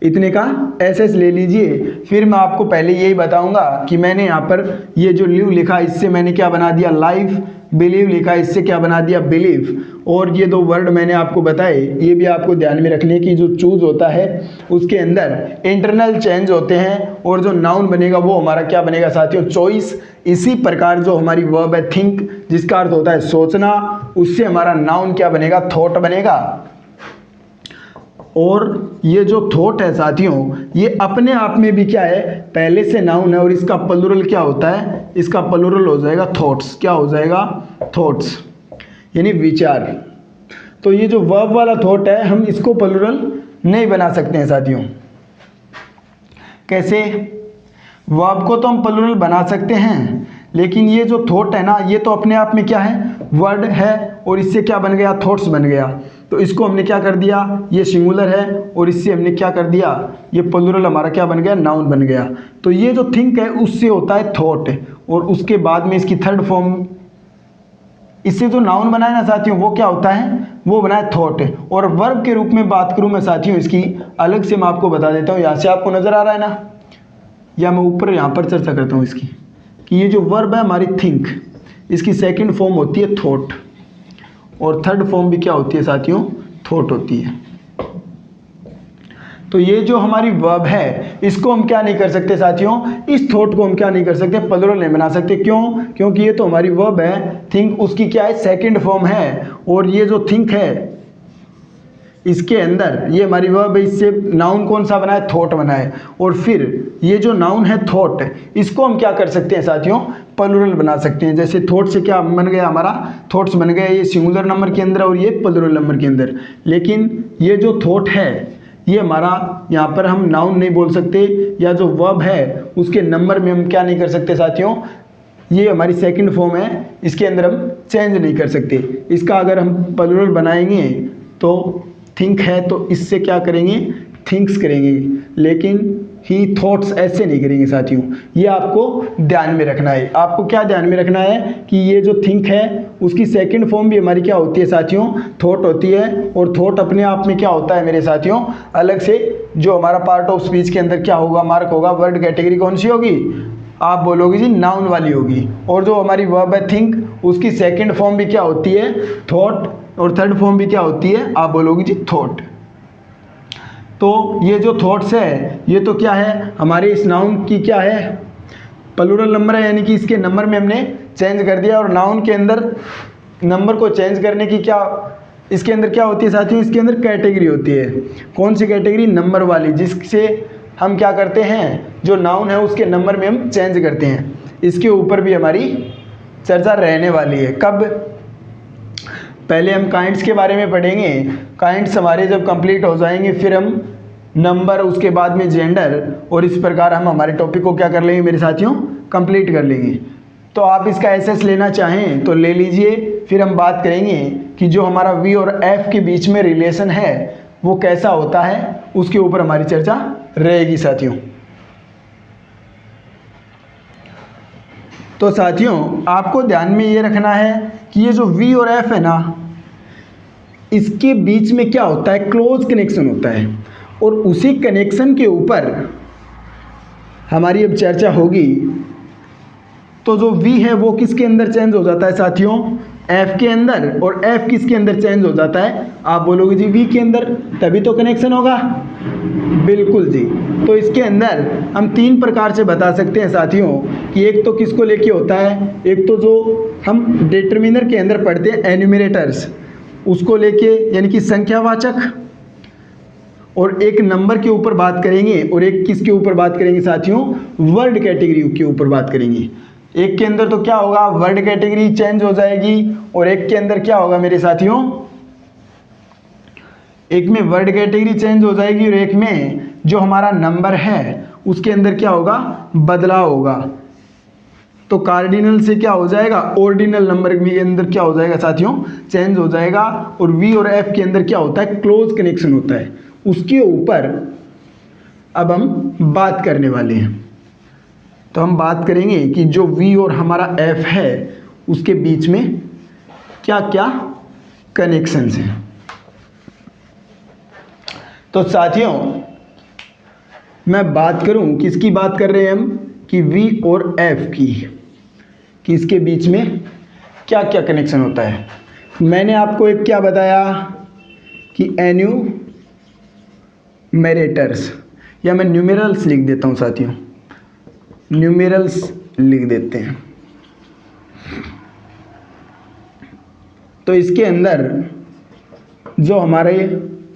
इतने का SS ले लीजिए। फिर मैं आपको पहले यही बताऊंगा कि मैंने यहाँ पर ये जो लिव लिखा इससे मैंने क्या बना दिया, लाइफ। बिलीव लिखा इससे क्या बना दिया, बिलीव। और ये दो वर्ड मैंने आपको बताए, ये भी आपको ध्यान में रखने की, जो चूज होता है उसके अंदर इंटरनल चेंज होते हैं, और जो नाउन बनेगा वो हमारा क्या बनेगा साथियों, चॉइस। इसी प्रकार जो हमारी वर्ब है थिंक, जिसका अर्थ होता है सोचना, उससे हमारा नाउन क्या बनेगा, थॉट बनेगा। और ये जो थॉट है साथियों, ये अपने आप में भी क्या है, पहले से नाउन है, और इसका प्लूरल क्या होता है, इसका प्लूरल हो जाएगा थॉट्स। क्या हो जाएगा, थॉट्स। यानी विचार। तो ये जो वर्ब वाला थॉट है हम इसको प्लूरल नहीं बना सकते हैं साथियों। कैसे? वर्ब को तो हम प्लूरल बना सकते हैं, लेकिन ये जो थॉट है ना, ये तो अपने आप में क्या है, वर्ड है, और इससे क्या बन गया, थॉट्स बन गया। तो इसको हमने क्या कर दिया, ये सिंगुलर है, और इससे हमने क्या कर दिया, ये प्लूरल हमारा क्या बन गया, नाउन बन गया। तो ये जो थिंक है उससे होता है थॉट, और उसके बाद में इसकी थर्ड फॉर्म, इससे जो नाउन बना है ना साथियों, वो क्या होता है, वो बना है थॉट। और वर्ब के रूप में बात करूं मैं साथियों, इसकी अलग से मैं आपको बता देता हूं। यहाँ से आपको नजर आ रहा है ना, या मैं ऊपर यहाँ पर चर्चा करता हूँ इसकी, कि ये जो वर्ब है हमारी थिंक, इसकी सेकंड फॉर्म होती है थॉट, और थर्ड फॉर्म भी क्या होती है साथियों, थॉट होती है। तो ये जो हमारी वर्ब है इसको हम क्या नहीं कर सकते साथियों, इस थॉट को हम क्या नहीं कर सकते, प्लूरल नहीं बना सकते। क्यों? क्योंकि ये तो हमारी वर्ब है थिंक, उसकी क्या है, सेकंड फॉर्म है, और ये जो थिंक है इसके अंदर ये हमारी वर्ब है, इससे नाउन कौन सा बना है, थॉट बना है। और फिर ये जो नाउन है थॉट, इसको हम क्या कर सकते हैं साथियों, प्लूरल बना सकते हैं। जैसे थॉट से क्या बन गया हमारा, थॉट्स बन गए, ये सिंगुलर नंबर के अंदर और ये प्लूरल नंबर के अंदर। लेकिन ये जो थॉट है ये हमारा यहाँ पर हम नाउन नहीं बोल सकते, या जो वर्ब है उसके नंबर में हम क्या नहीं कर सकते साथियों, ये हमारी सेकंड फॉर्म है, इसके अंदर हम चेंज नहीं कर सकते। इसका अगर हम प्लूरल बनाएंगे तो थिंक है, तो इससे क्या करेंगे, थिंक्स करेंगे, लेकिन ही थॉट्स ऐसे नहीं करेंगे साथियों। ये आपको ध्यान में रखना है। आपको क्या ध्यान में रखना है कि ये जो थिंक है उसकी सेकंड फॉर्म भी हमारी क्या होती है साथियों, थॉट होती है। और थॉट अपने आप में क्या होता है मेरे साथियों, अलग से जो हमारा पार्ट ऑफ स्पीच के अंदर क्या होगा, मार्क होगा। वर्ड कैटेगरी कौन सी होगी, आप बोलोगे जी नाउन वाली होगी। और जो हमारी वर्ब है थिंक, उसकी सेकंड फॉर्म भी क्या होती है, थॉट, और थर्ड फॉर्म भी क्या होती है, आप बोलोगे जी थॉट। तो ये जो थॉट्स है ये तो क्या है, हमारे इस नाउन की क्या है, प्लूरल नंबर है, यानी कि इसके नंबर में हमने चेंज कर दिया। और नाउन के अंदर नंबर को चेंज करने की क्या, इसके अंदर क्या होती है साथियों, इसके अंदर कैटेगरी होती है। कौन सी कैटेगरी, नंबर वाली, जिससे हम क्या करते हैं, जो नाउन है उसके नंबर में हम चेंज करते हैं। इसके ऊपर भी हमारी चर्चा रहने वाली है। कब? पहले हम काइंड्स के बारे में पढ़ेंगे। काइंड्स हमारे जब कंप्लीट हो जाएंगे फिर हम नंबर, उसके बाद में जेंडर, और इस प्रकार हम हमारे टॉपिक को क्या कर लेंगे मेरे साथियों, कंप्लीट कर लेंगे। तो आप इसका एसएस लेना चाहें तो ले लीजिए। फिर हम बात करेंगे कि जो हमारा वी और एफ के बीच में रिलेशन है वो कैसा होता है, उसके ऊपर हमारी चर्चा रहेगी साथियों। तो साथियों आपको ध्यान में ये रखना है कि ये जो वी और एफ है ना, इसके बीच में क्या होता है, क्लोज कनेक्शन होता है। और उसी कनेक्शन के ऊपर हमारी अब चर्चा होगी। तो जो वी है वो किसके अंदर चेंज हो जाता है साथियों, एफ के अंदर। और एफ किसके अंदर चेंज हो जाता है, आप बोलोगे जी वी के अंदर, तभी तो कनेक्शन होगा। बिल्कुल जी। तो इसके अंदर हम तीन प्रकार से बता सकते हैं साथियों कि एक तो किसको लेके होता है, एक तो जो हम डिटर्मिनर के अंदर पढ़ते हैं एन्यूमरेटर्स, उसको लेके, यानी कि संख्यावाचक, और एक नंबर के ऊपर बात करेंगे, और एक किसके ऊपर बात करेंगे साथियों, वर्ड कैटेगरी के ऊपर बात करेंगे। एक के अंदर तो क्या होगा, वर्ड कैटेगरी चेंज हो जाएगी, और एक के अंदर क्या होगा मेरे साथियों, एक में वर्ड कैटेगरी चेंज हो जाएगी, और एक में जो हमारा नंबर है उसके अंदर क्या होगा, बदलाव होगा। तो कार्डिनल से क्या हो जाएगा, ऑर्डिनल नंबर के अंदर क्या हो जाएगा साथियों, चेंज हो जाएगा। और वी और एफ के अंदर क्या होता है, क्लोज कनेक्शन होता है। उसके ऊपर अब हम बात करने वाले हैं। तो हम बात करेंगे कि जो वी और हमारा एफ है उसके बीच में क्या क्या कनेक्शंस हैं। तो साथियों मैं बात करूं, किसकी बात कर रहे हैं हम, कि वी और एफ की, कि इसके बीच में क्या क्या कनेक्शन होता है। मैंने आपको एक क्या बताया कि एन्यूमरेटर्स, या मैं न्यूमेरल्स लिख देता हूं साथियों, न्यूमेरल्स लिख देते हैं। तो इसके अंदर जो हमारे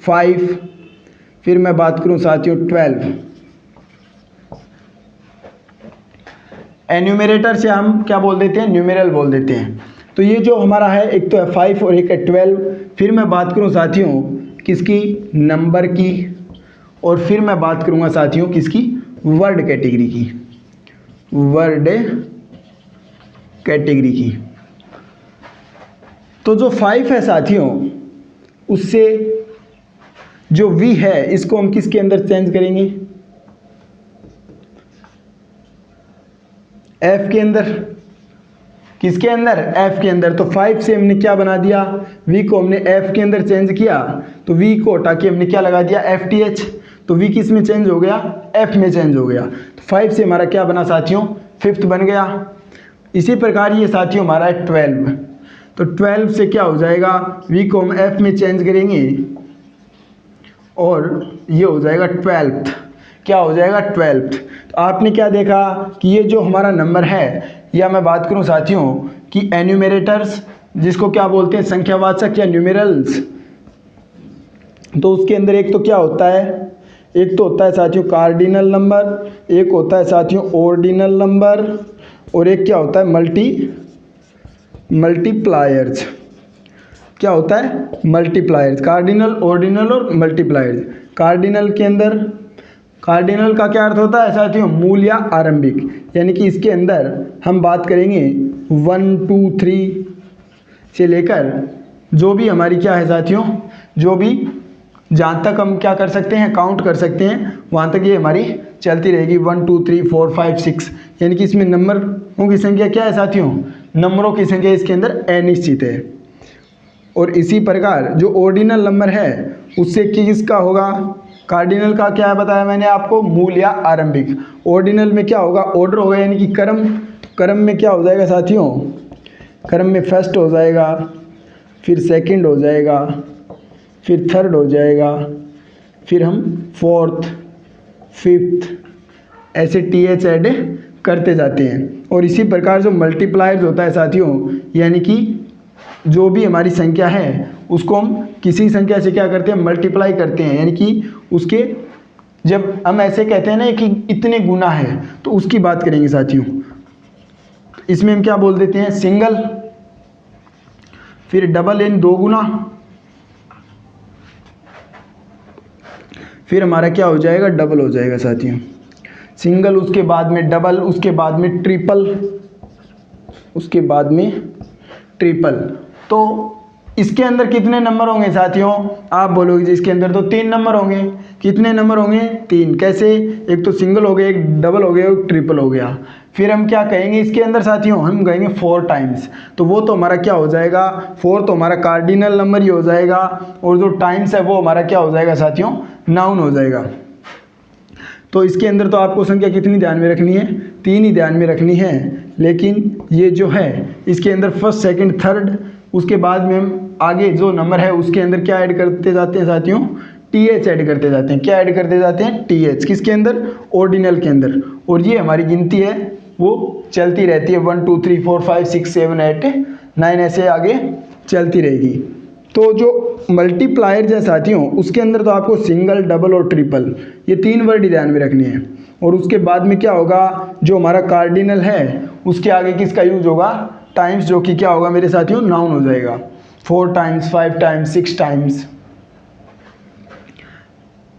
5, फिर मैं बात करूं साथियों 12, एन्यूमरेटर से हम क्या बोल देते हैं, न्यूमेरल बोल देते हैं। तो ये जो हमारा है एक तो है 5 और एक है 12। फिर मैं बात करूं साथियों किसकी, नंबर की, और फिर मैं बात करूंगा साथियों किसकी, वर्ड कैटेगरी की, वर्ड कैटेगरी की। तो जो 5 है साथियों उससे जो V है इसको हम किसके अंदर चेंज करेंगे, F के अंदर। किसके अंदर, F के अंदर। तो 5 से हमने क्या बना दिया, V को हमने F के अंदर चेंज किया, तो V को हटा के हमने क्या लगा दिया, FTH। तो V किस में चेंज हो गया, F में चेंज हो गया। तो 5 से हमारा क्या बना साथियों, 5th बन गया। इसी प्रकार ये साथियों हमारा है 12। तो 12 से क्या हो जाएगा, V को हम F में चेंज करेंगे और ये हो जाएगा 12th। क्या हो जाएगा, 12th। तो आपने क्या देखा कि ये जो हमारा नंबर है, या मैं बात करूं साथियों कि एन्यूमरेटर्स जिसको क्या बोलते हैं, संख्यावाचक या न्यूमेरल्स, तो उसके अंदर एक तो क्या होता है, एक तो होता है साथियों कार्डिनल नंबर, एक होता है साथियों ऑर्डिनल नंबर, और एक क्या होता है मल्टीप्लायर्स। क्या होता है, मल्टीप्लायर्स। कार्डिनल, ऑर्डिनल और मल्टीप्लायर्स। कार्डिनल के अंदर, कार्डिनल का क्या अर्थ होता है साथियों, मूल या आरंभिक, यानी कि इसके अंदर हम बात करेंगे 1 2 3 से लेकर जो भी हमारी क्या है साथियों, जो भी जहाँ तक हम क्या कर सकते हैं, काउंट कर सकते हैं, वहाँ तक ये हमारी चलती रहेगी 1 2 3 4 5 6। यानी कि इसमें नंबरों की संख्या क्या है साथियों, नंबरों की संख्या इसके अंदर अनिश्चित है। और इसी प्रकार जो ऑर्डिनल नंबर है उससे किसका होगा, कार्डिनल का क्या है बताया मैंने आपको, मूल या आरंभिक। ऑर्डिनल में क्या होगा, ऑर्डर होगा, यानी कि क्रम। क्रम में क्या हो जाएगा साथियों, क्रम में फर्स्ट हो जाएगा, फिर सेकंड हो जाएगा, फिर थर्ड हो जाएगा, फिर हम फोर्थ, फिफ्थ, ऐसे TH ऐड करते जाते हैं। और इसी प्रकार जो मल्टीप्लायर्स होता है साथियों, यानी कि जो भी हमारी संख्या है उसको हम किसी संख्या से क्या करते हैं, मल्टीप्लाई करते हैं, यानी कि उसके जब हम ऐसे कहते हैं ना कि इतने गुना है, तो उसकी बात करेंगे साथियों। इसमें हम क्या बोल देते हैं, सिंगल, फिर डबल यानी 2 गुना, फिर हमारा क्या हो जाएगा, डबल हो जाएगा साथियों। सिंगल, उसके बाद में डबल, उसके बाद में ट्रिपल, उसके बाद में ट्रिपल। तो इसके अंदर कितने नंबर होंगे साथियों, आप बोलोगे जी इसके अंदर तो 3 नंबर होंगे। कितने नंबर होंगे, 3। कैसे, एक तो सिंगल हो गया, एक डबल हो गया, एक ट्रिपल हो गया। फिर हम क्या कहेंगे इसके अंदर साथियों, हम कहेंगे 4 टाइम्स। तो वो तो हमारा क्या हो जाएगा, 4 तो हमारा कार्डिनल नंबर ही हो जाएगा, और जो टाइम्स है वो हमारा क्या हो जाएगा साथियों, नाउन हो जाएगा। तो इसके अंदर तो आपको संख्या कितनी ध्यान में रखनी है, 3 ही ध्यान में रखनी है। लेकिन ये जो है इसके अंदर फर्स्ट, सेकंड, थर्ड, उसके बाद में हम आगे जो नंबर है उसके अंदर क्या ऐड करते जाते हैं साथियों, TH ऐड करते जाते हैं। क्या ऐड करते जाते हैं, TH। किसके अंदर, ऑर्डिनल के अंदर। और ये हमारी गिनती है वो चलती रहती है 1 2 3 4 5 6 7 8 9 ऐसे आगे चलती रहेगी। तो जो मल्टीप्लायर है साथियों उसके अंदर तो आपको सिंगल, डबल और ट्रिपल ये 3 वर्ड ही ध्यान में रखने हैं। और उसके बाद में क्या होगा, जो हमारा कार्डिनल है उसके आगे किसका यूज होगा, टाइम्स, जो कि क्या होगा मेरे साथियों, नाउन हो जाएगा। 4 टाइम्स, 5 टाइम्स, 6 टाइम्स।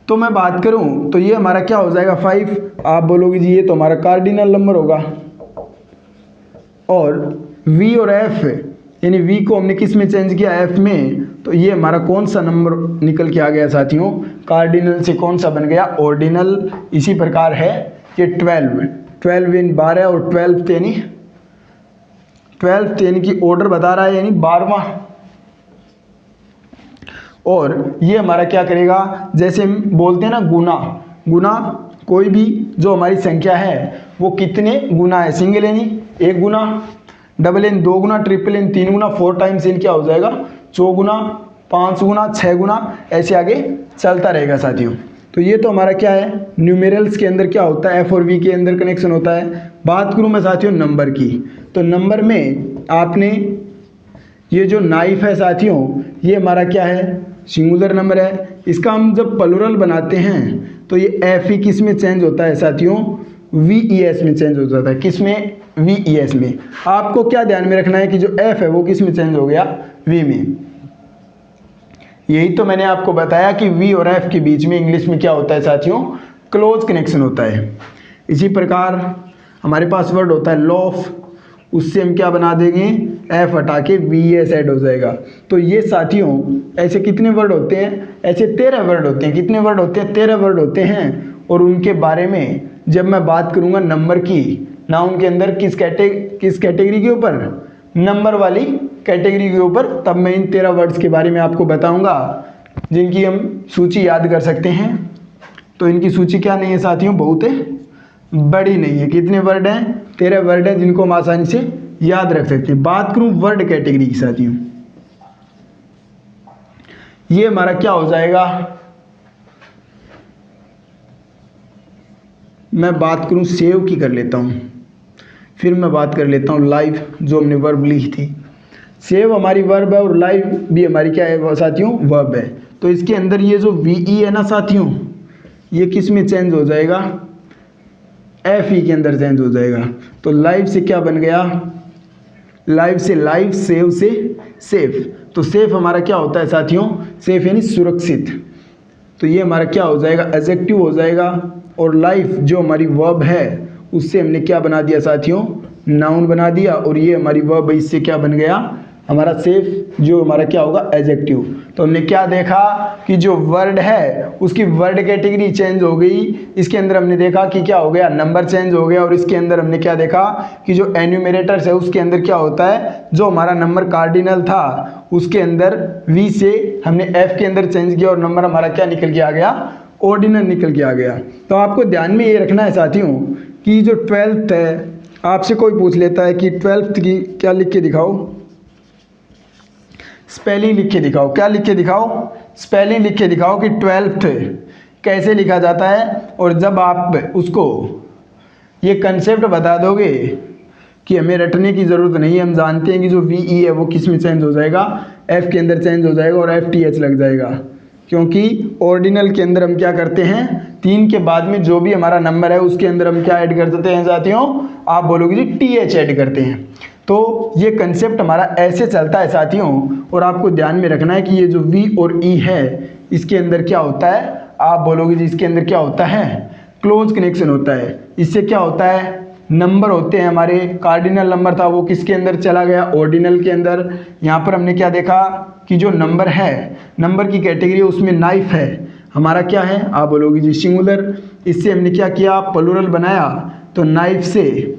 तो मैं बात करूं तो ये हमारा क्या हो जाएगा 5। आप बोलोगे जी ये तो हमारा कार्डिनल नंबर होगा। और V और F, यानी V को हमने किस में चेंज किया, F में। तो ये हमारा कौन सा नंबर निकल के आ गया साथियों, कार्डिनल से कौन सा बन गया, ऑर्डिनल। इसी प्रकार है ये 12 यानी 12 और 12 यानी कि ऑर्डर बता रहा है, यानी 12वां। और ये हमारा क्या करेगा, जैसे हम बोलते हैं ना गुना, कोई भी जो हमारी संख्या है वो कितने गुना है, सिंगल यानी 1 गुना, डबल यानी 2 गुना, ट्रिपल यानी 3 गुना, 4 टाइम्स यानी क्या हो जाएगा 4 गुना, 5 गुना, 6 गुना, ऐसे आगे चलता रहेगा साथियों। तो ये तो हमारा क्या है, न्यूमेरल्स के अंदर क्या होता है, F और V के अंदर कनेक्शन होता है। बात करूँ मैं साथियों नंबर की, तो नंबर में आपने ये जो नाइफ है साथियों, ये हमारा क्या है, सिंगुलर नंबर है। इसका हम जब प्लुरल बनाते हैं तो ये F ही किस में चेंज होता है साथियों, VES में चेंज हो जाता है। किस में, VES में। आपको क्या ध्यान में रखना है कि जो F है वो किस में चेंज हो गया, V में। यही तो मैंने आपको बताया कि V और F के बीच में इंग्लिश में क्या होता है साथियों, क्लोज कनेक्शन होता है। इसी प्रकार हमारे पास वर्ड होता है लॉफ, उससे हम क्या बना देंगे, F हटा के VES ऐड हो जाएगा। तो ये साथियों ऐसे कितने वर्ड होते हैं, ऐसे 13 वर्ड होते हैं। कितने वर्ड होते हैं, 13 वर्ड होते हैं। और उनके बारे में जब मैं बात करूंगा नंबर की, नाउन के अंदर किस कैटेगरी के ऊपर, नंबर वाली कैटेगरी के ऊपर, तब मैं इन 13 वर्ड्स के बारे में आपको बताऊंगा जिनकी हम सूची याद कर सकते हैं। तो इनकी सूची क्या नहीं है साथियों, बहुत बड़ी नहीं है। कितने वर्ड हैं, 13 वर्ड हैं जिनको हम आसानी से याद रख सकते हैं। बात करूं वर्ड कैटेगरी की साथियों, ये हमारा क्या हो जाएगा, मैं बात करूं सेव की कर लेता हूं, फिर मैं बात कर लेता हूं लाइव, जो हमने वर्ब ली थी। सेव हमारी वर्ब है और लाइव भी हमारी क्या है साथियों, वर्ब है। तो इसके अंदर ये जो VE है ना साथियों, ये किस में चेंज हो जाएगा, FE के अंदर चेंज हो जाएगा। तो लाइव से क्या बन गया, लाइव से लाइव, सेव से सेफ। तो सेफ हमारा क्या होता है साथियों, सेफ यानी सुरक्षित। तो ये हमारा क्या हो जाएगा, एडजेक्टिव हो जाएगा। और लाइफ जो हमारी वर्ब है उससे हमने क्या बना दिया साथियों, नाउन बना दिया। और ये हमारी वर्ब है, इससे क्या बन गया हमारा सेफ, जो हमारा क्या होगा एडजेक्टिव। तो हमने क्या देखा कि जो वर्ड है उसकी वर्ड कैटेगरी चेंज हो गई। इसके अंदर हमने देखा कि क्या हो गया, नंबर चेंज हो गया। और इसके अंदर हमने क्या देखा कि जो एन्यूमरेटर्स है उसके अंदर क्या होता है, जो हमारा नंबर कार्डिनल था उसके अंदर V से हमने F के अंदर चेंज किया और नंबर हमारा क्या निकल के आ गया, ऑर्डिनल निकल के आ गया। तो आपको ध्यान में ये रखना है साथियों कि जो 12th है, आपसे कोई पूछ लेता है कि 12th की क्या लिख के दिखाओ, स्पेलिंग लिख के दिखाओ। क्या लिख के दिखाओ, स्पेलिंग लिख के दिखाओ कि 12th कैसे लिखा जाता है। और जब आप उसको ये कंसेप्ट बता दोगे कि हमें रटने की ज़रूरत नहीं है, हम जानते हैं कि जो VE है वो किस में चेंज हो जाएगा, F के अंदर चेंज हो जाएगा और FTH लग जाएगा। क्योंकि ऑर्डिनल के अंदर हम क्या करते हैं, 3 के बाद में जो भी हमारा नंबर है उसके अंदर हम क्या ऐड कर देते हैं साथियों, आप बोलोगे जी TH ऐड करते हैं। तो ये कंसेप्ट हमारा ऐसे चलता है साथियों। और आपको ध्यान में रखना है कि ये जो V और E है इसके अंदर क्या होता है, आप बोलोगे जी इसके अंदर क्या होता है, क्लोज कनेक्शन होता है। इससे क्या होता है, नंबर होते हैं हमारे, कार्डिनल नंबर था वो किसके अंदर चला गया, ऑर्डिनल के अंदर। यहाँ पर हमने क्या देखा कि जो नंबर है, नंबर की कैटेगरी उसमें नाइफ है, हमारा क्या है, आप बोलोगे जी सिंगुलर। इससे हमने क्या किया, प्लूरल बनाया। तो नाइफ से,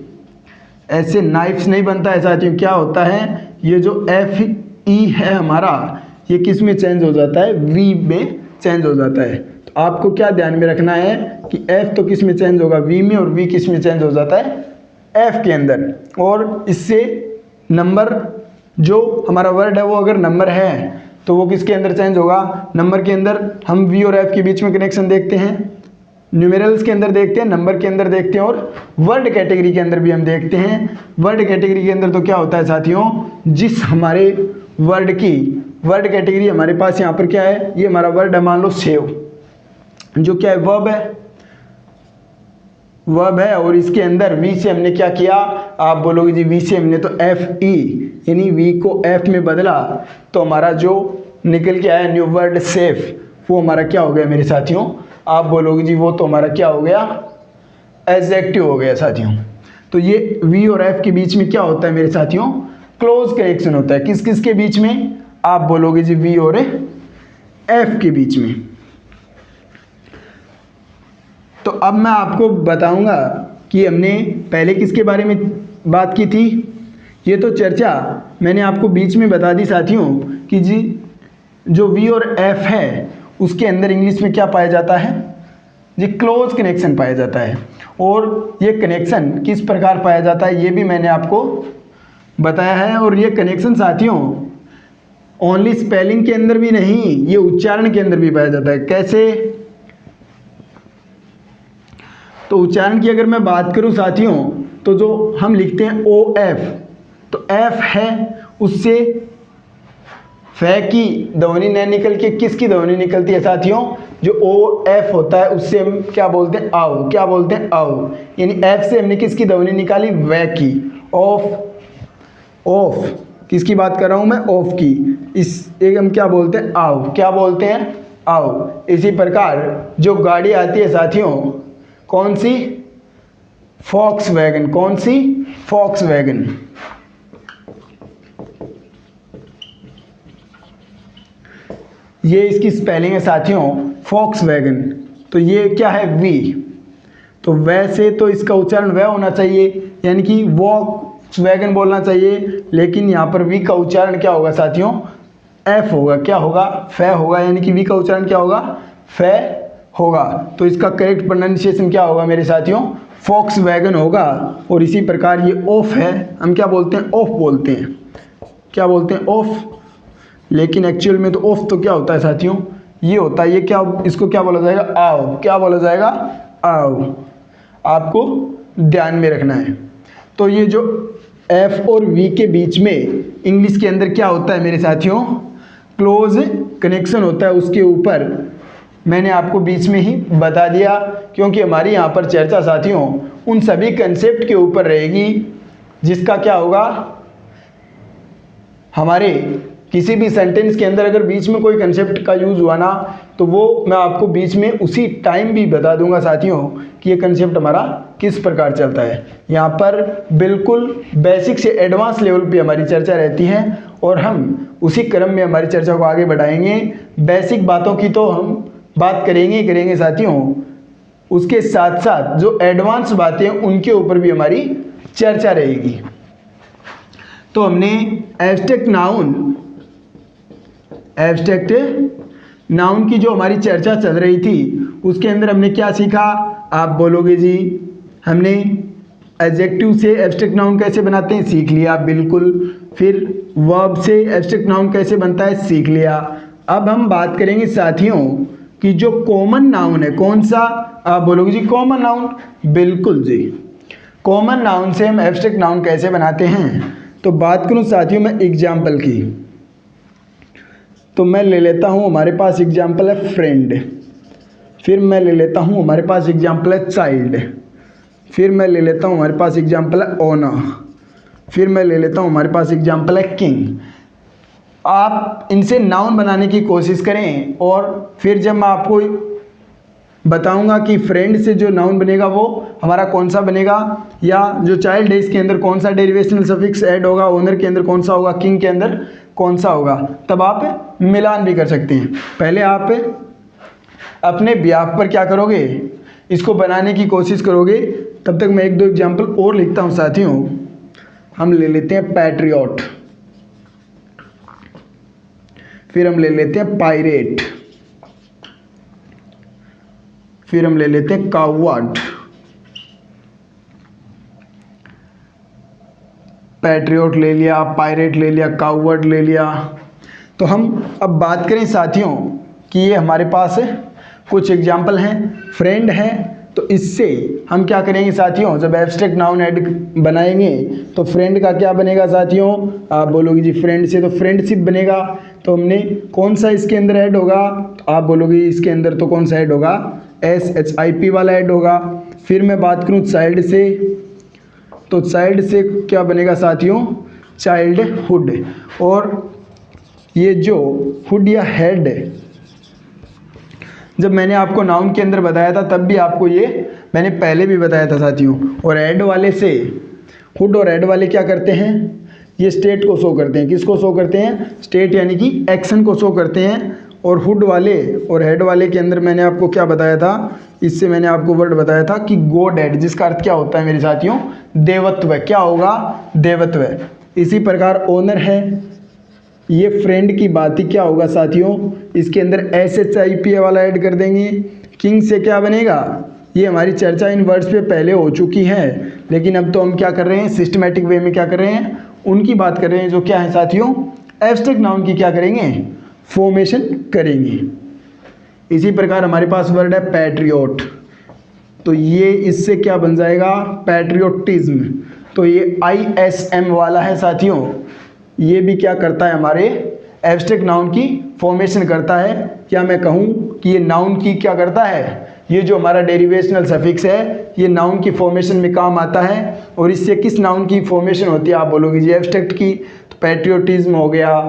ऐसे नाइफ्स नहीं बनता है साथियों, क्या होता है, ये जो FE है हमारा, ये किस में चेंज हो जाता है, V में चेंज हो जाता है। तो आपको क्या ध्यान में रखना है कि F तो किस में चेंज होगा, V में, और V किस में चेंज हो जाता है, F के अंदर। और इससे नंबर, जो हमारा वर्ड है वो अगर नंबर है तो वो किसके अंदर चेंज होगा, नंबर के अंदर। हम V और F के बीच में कनेक्शन देखते हैं, न्यूमेरल्स के अंदर देखते हैं, नंबर के अंदर देखते हैं, और वर्ड कैटेगरी के अंदर भी हम देखते हैं। वर्ड कैटेगरी के अंदर तो क्या होता है साथियों, जिस हमारे वर्ड की वर्ड कैटेगरी हमारे पास यहाँ पर क्या है, ये हमारा वर्ड है, मान लो सेव, जो क्या है, वर्ब है, वर्ब है। और इसके अंदर V से हमने क्या किया, आप बोलोगे जी V से हमने तो FE यानी V को F में बदला। तो हमारा जो निकल के आया न्यू वर्ड सेफ, वो हमारा क्या हो गया मेरे साथियों, आप बोलोगे जी वो तो हमारा क्या हो गया, एडजेक्टिव हो गया साथियों। तो ये V और F के बीच में क्या होता है मेरे साथियों, क्लोज कनेक्शन होता है। किस किस के बीच में, आप बोलोगे जी V और F के बीच में। तो अब मैं आपको बताऊंगा कि हमने पहले किसके बारे में बात की थी। ये तो चर्चा मैंने आपको बीच में बता दी साथियों कि जी जो V और F है उसके अंदर इंग्लिश में क्या पाया जाता है, जी क्लोज कनेक्शन पाया जाता है। और ये कनेक्शन किस प्रकार पाया जाता है ये भी मैंने आपको बताया है। और ये कनेक्शन साथियों ओनली स्पेलिंग के अंदर भी नहीं, ये उच्चारण के अंदर भी पाया जाता है। कैसे, तो उच्चारण की अगर मैं बात करूं साथियों, तो जो हम लिखते हैं OF, तो F है उससे फे की ध्वनि नहीं निकल के किसकी ध्वनि निकलती है साथियों, जो ओ एफ होता है उससे हम क्या बोलते हैं, आओ, क्या बोलते हैं, आओ। यानी एफ से हमने किसकी ध्वनि निकाली, वे की, ऑफ, ऑफ किसकी बात कर रहा हूं मैं, ऑफ की। इस एक हम क्या बोलते हैं, आओ, क्या बोलते हैं, आओ। इसी प्रकार जो गाड़ी आती है साथियों, कौन सी, फॉक्स वैगन, कौन सी, फॉक्स वैगन। ये इसकी स्पेलिंग है साथियों, फॉक्स वैगन। तो ये क्या है, वी। तो वैसे तो इसका उच्चारण वह होना चाहिए, यानी कि वॉक्स वैगन बोलना चाहिए, लेकिन यहाँ पर वी का उच्चारण क्या होगा साथियों, एफ होगा। क्या होगा, फे होगा, यानी कि वी का उच्चारण क्या होगा, फे होगा। तो इसका करेक्ट प्रोनाउंसिएशन क्या होगा मेरे साथियों, फॉक्स वैगन होगा। और इसी प्रकार ये ऑफ है, हम क्या बोलते हैं, ऑफ बोलते हैं, क्या बोलते हैं, ऑफ। लेकिन एक्चुअल में तो ऑफ तो क्या होता है साथियों, ये होता है, ये क्या, इसको क्या बोला जाएगा, आओ, क्या बोला जाएगा, आओ। आपको ध्यान में रखना है। तो ये जो एफ और वी के बीच में इंग्लिश के अंदर क्या होता है मेरे साथियों, क्लोज कनेक्शन होता है। उसके ऊपर मैंने आपको बीच में ही बता दिया, क्योंकि हमारी यहाँ पर चर्चा साथियों उन सभी कंसेप्ट के ऊपर रहेगी जिसका क्या होगा, हमारे किसी भी सेंटेंस के अंदर अगर बीच में कोई कंसेप्ट का यूज़ हुआ ना, तो वो मैं आपको बीच में उसी टाइम भी बता दूंगा साथियों कि ये कंसेप्ट हमारा किस प्रकार चलता है। यहाँ पर बिल्कुल बेसिक से एडवांस लेवल पे हमारी चर्चा रहती है, और हम उसी क्रम में हमारी चर्चा को आगे बढ़ाएंगे। बेसिक बातों की तो हम बात करेंगे ही करेंगे साथियों, उसके साथ साथ जो एडवांस बातें उनके ऊपर भी हमारी चर्चा रहेगी। तो हमने एब्स्ट्रैक्ट नाउन की जो हमारी चर्चा चल रही थी उसके अंदर हमने क्या सीखा, आप बोलोगे जी हमने एडजेक्टिव से एब्स्ट्रैक्ट नाउन कैसे बनाते हैं, सीख लिया, बिल्कुल। फिर वर्ब से एब्स्ट्रैक्ट नाउन कैसे बनता है, सीख लिया। अब हम बात करेंगे साथियों कि जो कॉमन नाउन है, कौन सा, आप बोलोगे जी कॉमन नाउन, बिल्कुल जी। कॉमन नाउन से हम एब्स्ट्रैक्ट नाउन कैसे बनाते हैं, तो बात करूं साथियों मैं एग्जाम्पल की, तो मैं ले लेता हूं, हमारे पास एग्जाम्पल है फ्रेंड, फिर मैं ले लेता हूं हमारे पास एग्जाम्पल है चाइल्ड, फिर मैं ले लेता हूं हमारे पास एग्जाम्पल है ओनर, फिर मैं ले लेता हूं हमारे पास एग्जाम्पल है किंग। आप इनसे नाउन बनाने की कोशिश करें, और फिर जब मैं आपको बताऊंगा कि फ्रेंड से जो नाउन बनेगा वो हमारा कौन सा बनेगा, या जो चाइल्ड है इसके अंदर कौन सा डेरिवेशनल सफिक्स ऐड होगा, ओनर के अंदर कौन सा होगा, किंग के अंदर कौन सा होगा, तब आप मिलान भी कर सकते हैं। पहले आप अपने ब्याह पर क्या करोगे, इसको बनाने की कोशिश करोगे। तब तक मैं एक दो एग्जाम्पल और लिखता हूं साथियों। हम ले लेते हैं पैट्रियट, फिर हम ले लेते हैं पायरेट, फिर हम ले लेते हैं कावर्ड। पैट्रियट ले लिया, पायरेट ले लिया, कावर्ड ले लिया। तो हम अब बात करें साथियों कि ये हमारे पास कुछ एग्जाम्पल हैं, फ्रेंड है, तो इससे हम क्या करेंगे साथियों, जब एब्स्ट्रैक्ट नाउन ऐड बनाएंगे तो फ्रेंड का क्या बनेगा साथियों, आप बोलोगे जी फ्रेंड से तो फ्रेंडशिप बनेगा। तो हमने कौन सा इसके अंदर ऐड होगा, तो आप बोलोगे इसके अंदर तो कौन सा ऐड होगा, SHIP वाला ऐड होगा। फिर मैं बात करूं चाइल्ड से, तो चाइल्ड से क्या बनेगा साथियों, चाइल्डहुड। और ये जो हुड या हेड, जब मैंने आपको नाउन के अंदर बताया था तब भी आपको ये मैंने पहले भी बताया था साथियों। और ऐड वाले से, हुड और ऐड वाले क्या करते हैं, ये स्टेट को शो करते हैं, किसको शो करते हैं, स्टेट यानी कि एक्शन को शो करते हैं। और हुड वाले और हेड वाले के अंदर मैंने आपको क्या बताया था, इससे मैंने आपको वर्ड बताया था कि गॉड हेड, जिसका अर्थ क्या होता है मेरे साथियों, देवत्व। क्या होगा, देवत्व। इसी प्रकार ओनर है, ये फ्रेंड की बात ही क्या होगा साथियों, इसके अंदर SHIP वाला ऐड कर देंगे। किंग से क्या बनेगा, ये हमारी चर्चा इन वर्ड्स पे पहले हो चुकी है, लेकिन अब तो हम क्या कर रहे हैं, सिस्टमेटिक वे में क्या कर रहे हैं, उनकी बात कर रहे हैं जो क्या है साथियों, एब्स्ट्रैक्ट नाउन की क्या करेंगे, फॉर्मेशन करेंगे। इसी प्रकार हमारे पास वर्ड है पैट्रियट, तो ये इससे क्या बन जाएगा, पैट्रियोटिज्म। तो ये ISM वाला है साथियों, ये भी क्या करता है, हमारे एब्स्ट्रैक्ट नाउन की फॉर्मेशन करता है, या मैं कहूँ कि ये नाउन की क्या करता है, ये जो हमारा डेरिवेशनल सफिक्स है ये नाउन की फॉर्मेशन में काम आता है। और इससे किस नाउन की फॉर्मेशन होती है आप बोलोगे जी एब्स्ट्रैक्ट की, तो पैट्रियोटिज्म हो गया,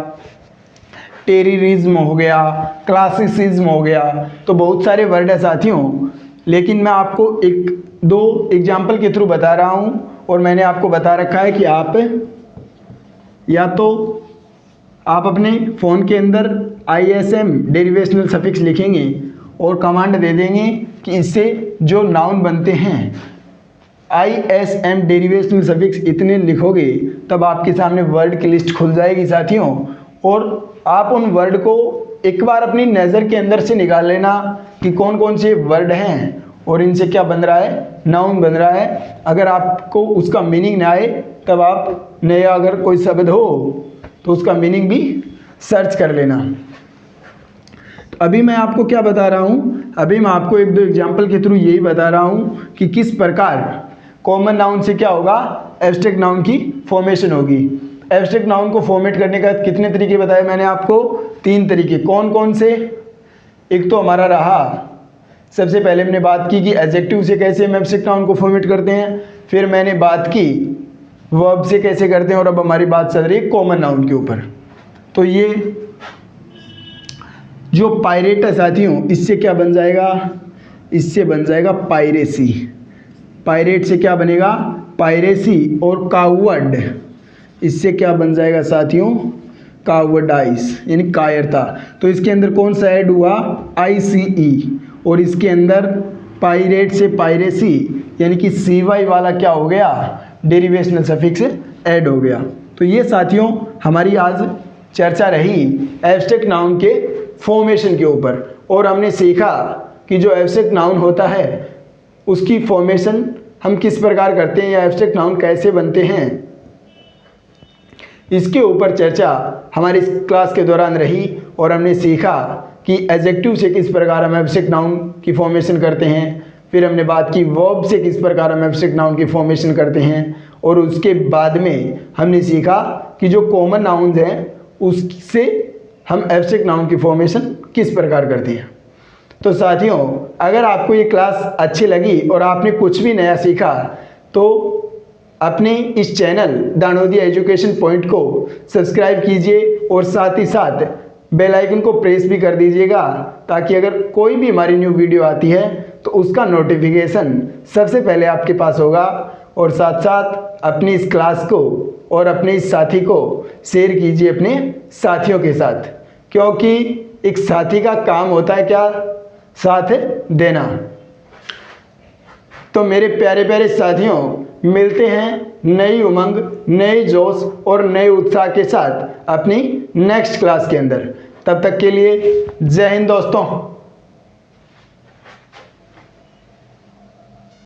टेररिज्म हो गया, क्लासिसिज्म हो गया, तो बहुत सारे वर्ड है साथियों। लेकिन मैं आपको एक दो एग्जाम्पल के थ्रू बता रहा हूँ, और मैंने आपको बता रखा है कि आप या तो आप अपने फ़ोन के अंदर ISM डेरिवेशनल सफिक्स लिखेंगे और कमांड दे देंगे कि इससे जो नाउन बनते हैं ISM डेरिवेशनल सफिक्स इतने लिखोगे तब आपके सामने वर्ड की लिस्ट खुल जाएगी साथियों। और आप उन वर्ड को एक बार अपनी नज़र के अंदर से निकाल लेना कि कौन कौन से वर्ड हैं और इनसे क्या बन रहा है, नाउन बन रहा है। अगर आपको उसका मीनिंग ना आए तब आप नया अगर कोई शब्द हो तो उसका मीनिंग भी सर्च कर लेना। तो अभी मैं आपको क्या बता रहा हूँ, अभी मैं आपको एक दो एग्जाम्पल के थ्रू यही बता रहा हूँ कि किस प्रकार कॉमन नाउन से क्या होगा, एब्स्ट्रैक्ट नाउन की फॉर्मेशन होगी। एब्स्ट्रैक्ट नाउन को फॉर्मेट करने का कितने तरीके बताए मैंने आपको, 3 तरीके। कौन कौन से, एक तो हमारा रहा, सबसे पहले हमने बात की कि एडजेक्टिव से कैसे हम एब्स्ट्रैक्ट नाउन को फॉर्मेट करते हैं, फिर मैंने बात की वर्ब से कैसे करते हैं, और अब हमारी बात चल रही है कॉमन नाउन के ऊपर। तो ये जो पायरेट है साथियों, इससे क्या बन जाएगा, इससे बन जाएगा पायरेसी। पायरेट से क्या बनेगा, पायरेसी। और कावर्ड, इससे क्या बन जाएगा साथियों, कावर्डाइस यानी कायरता। तो इसके अंदर कौन सा ऐड हुआ, ICE, और इसके अंदर पायरेट से पायरेसी यानी कि CY वाला क्या हो गया, डेरिवेशनल सफिक्स ऐड हो गया। तो ये साथियों हमारी आज चर्चा रही एब्स्ट्रैक्ट नाउन के फॉर्मेशन के ऊपर, और हमने सीखा कि जो एब्स्ट्रैक्ट नाउन होता है उसकी फॉर्मेशन हम किस प्रकार करते हैं या एब्स्ट्रैक्ट नाउन कैसे बनते हैं, इसके ऊपर चर्चा हमारी इस क्लास के दौरान रही। और हमने सीखा कि एडजेक्टिव से किस प्रकार हम एब्स्ट्रैक्ट नाउन की फॉर्मेशन करते हैं, फिर हमने बात की वर्ब से किस प्रकार हम एब्स्ट्रैक्ट नाउन की फॉर्मेशन करते हैं, और उसके बाद में हमने सीखा कि जो कॉमन नाउन्स हैं उससे हम एब्स्ट्रैक्ट नाउन की फॉर्मेशन किस प्रकार करते हैं। तो साथियों अगर आपको ये क्लास अच्छी लगी और आपने कुछ भी नया सीखा तो अपने इस चैनल दानोदिया एजुकेशन पॉइंट को सब्सक्राइब कीजिए, और साथ ही साथ बेल आइकन को प्रेस भी कर दीजिएगा, ताकि अगर कोई भी हमारी न्यू वीडियो आती है तो उसका नोटिफिकेशन सबसे पहले आपके पास होगा। और साथ साथ अपनी इस क्लास को और अपने इस साथी को शेयर कीजिए अपने साथियों के साथ, क्योंकि एक साथी का काम होता है क्या, साथ देना। तो मेरे प्यारे प्यारे साथियों मिलते हैं नई उमंग, नए जोश और नए उत्साह के साथ अपनी नेक्स्ट क्लास के अंदर। तब तक के लिए जय हिंद दोस्तों।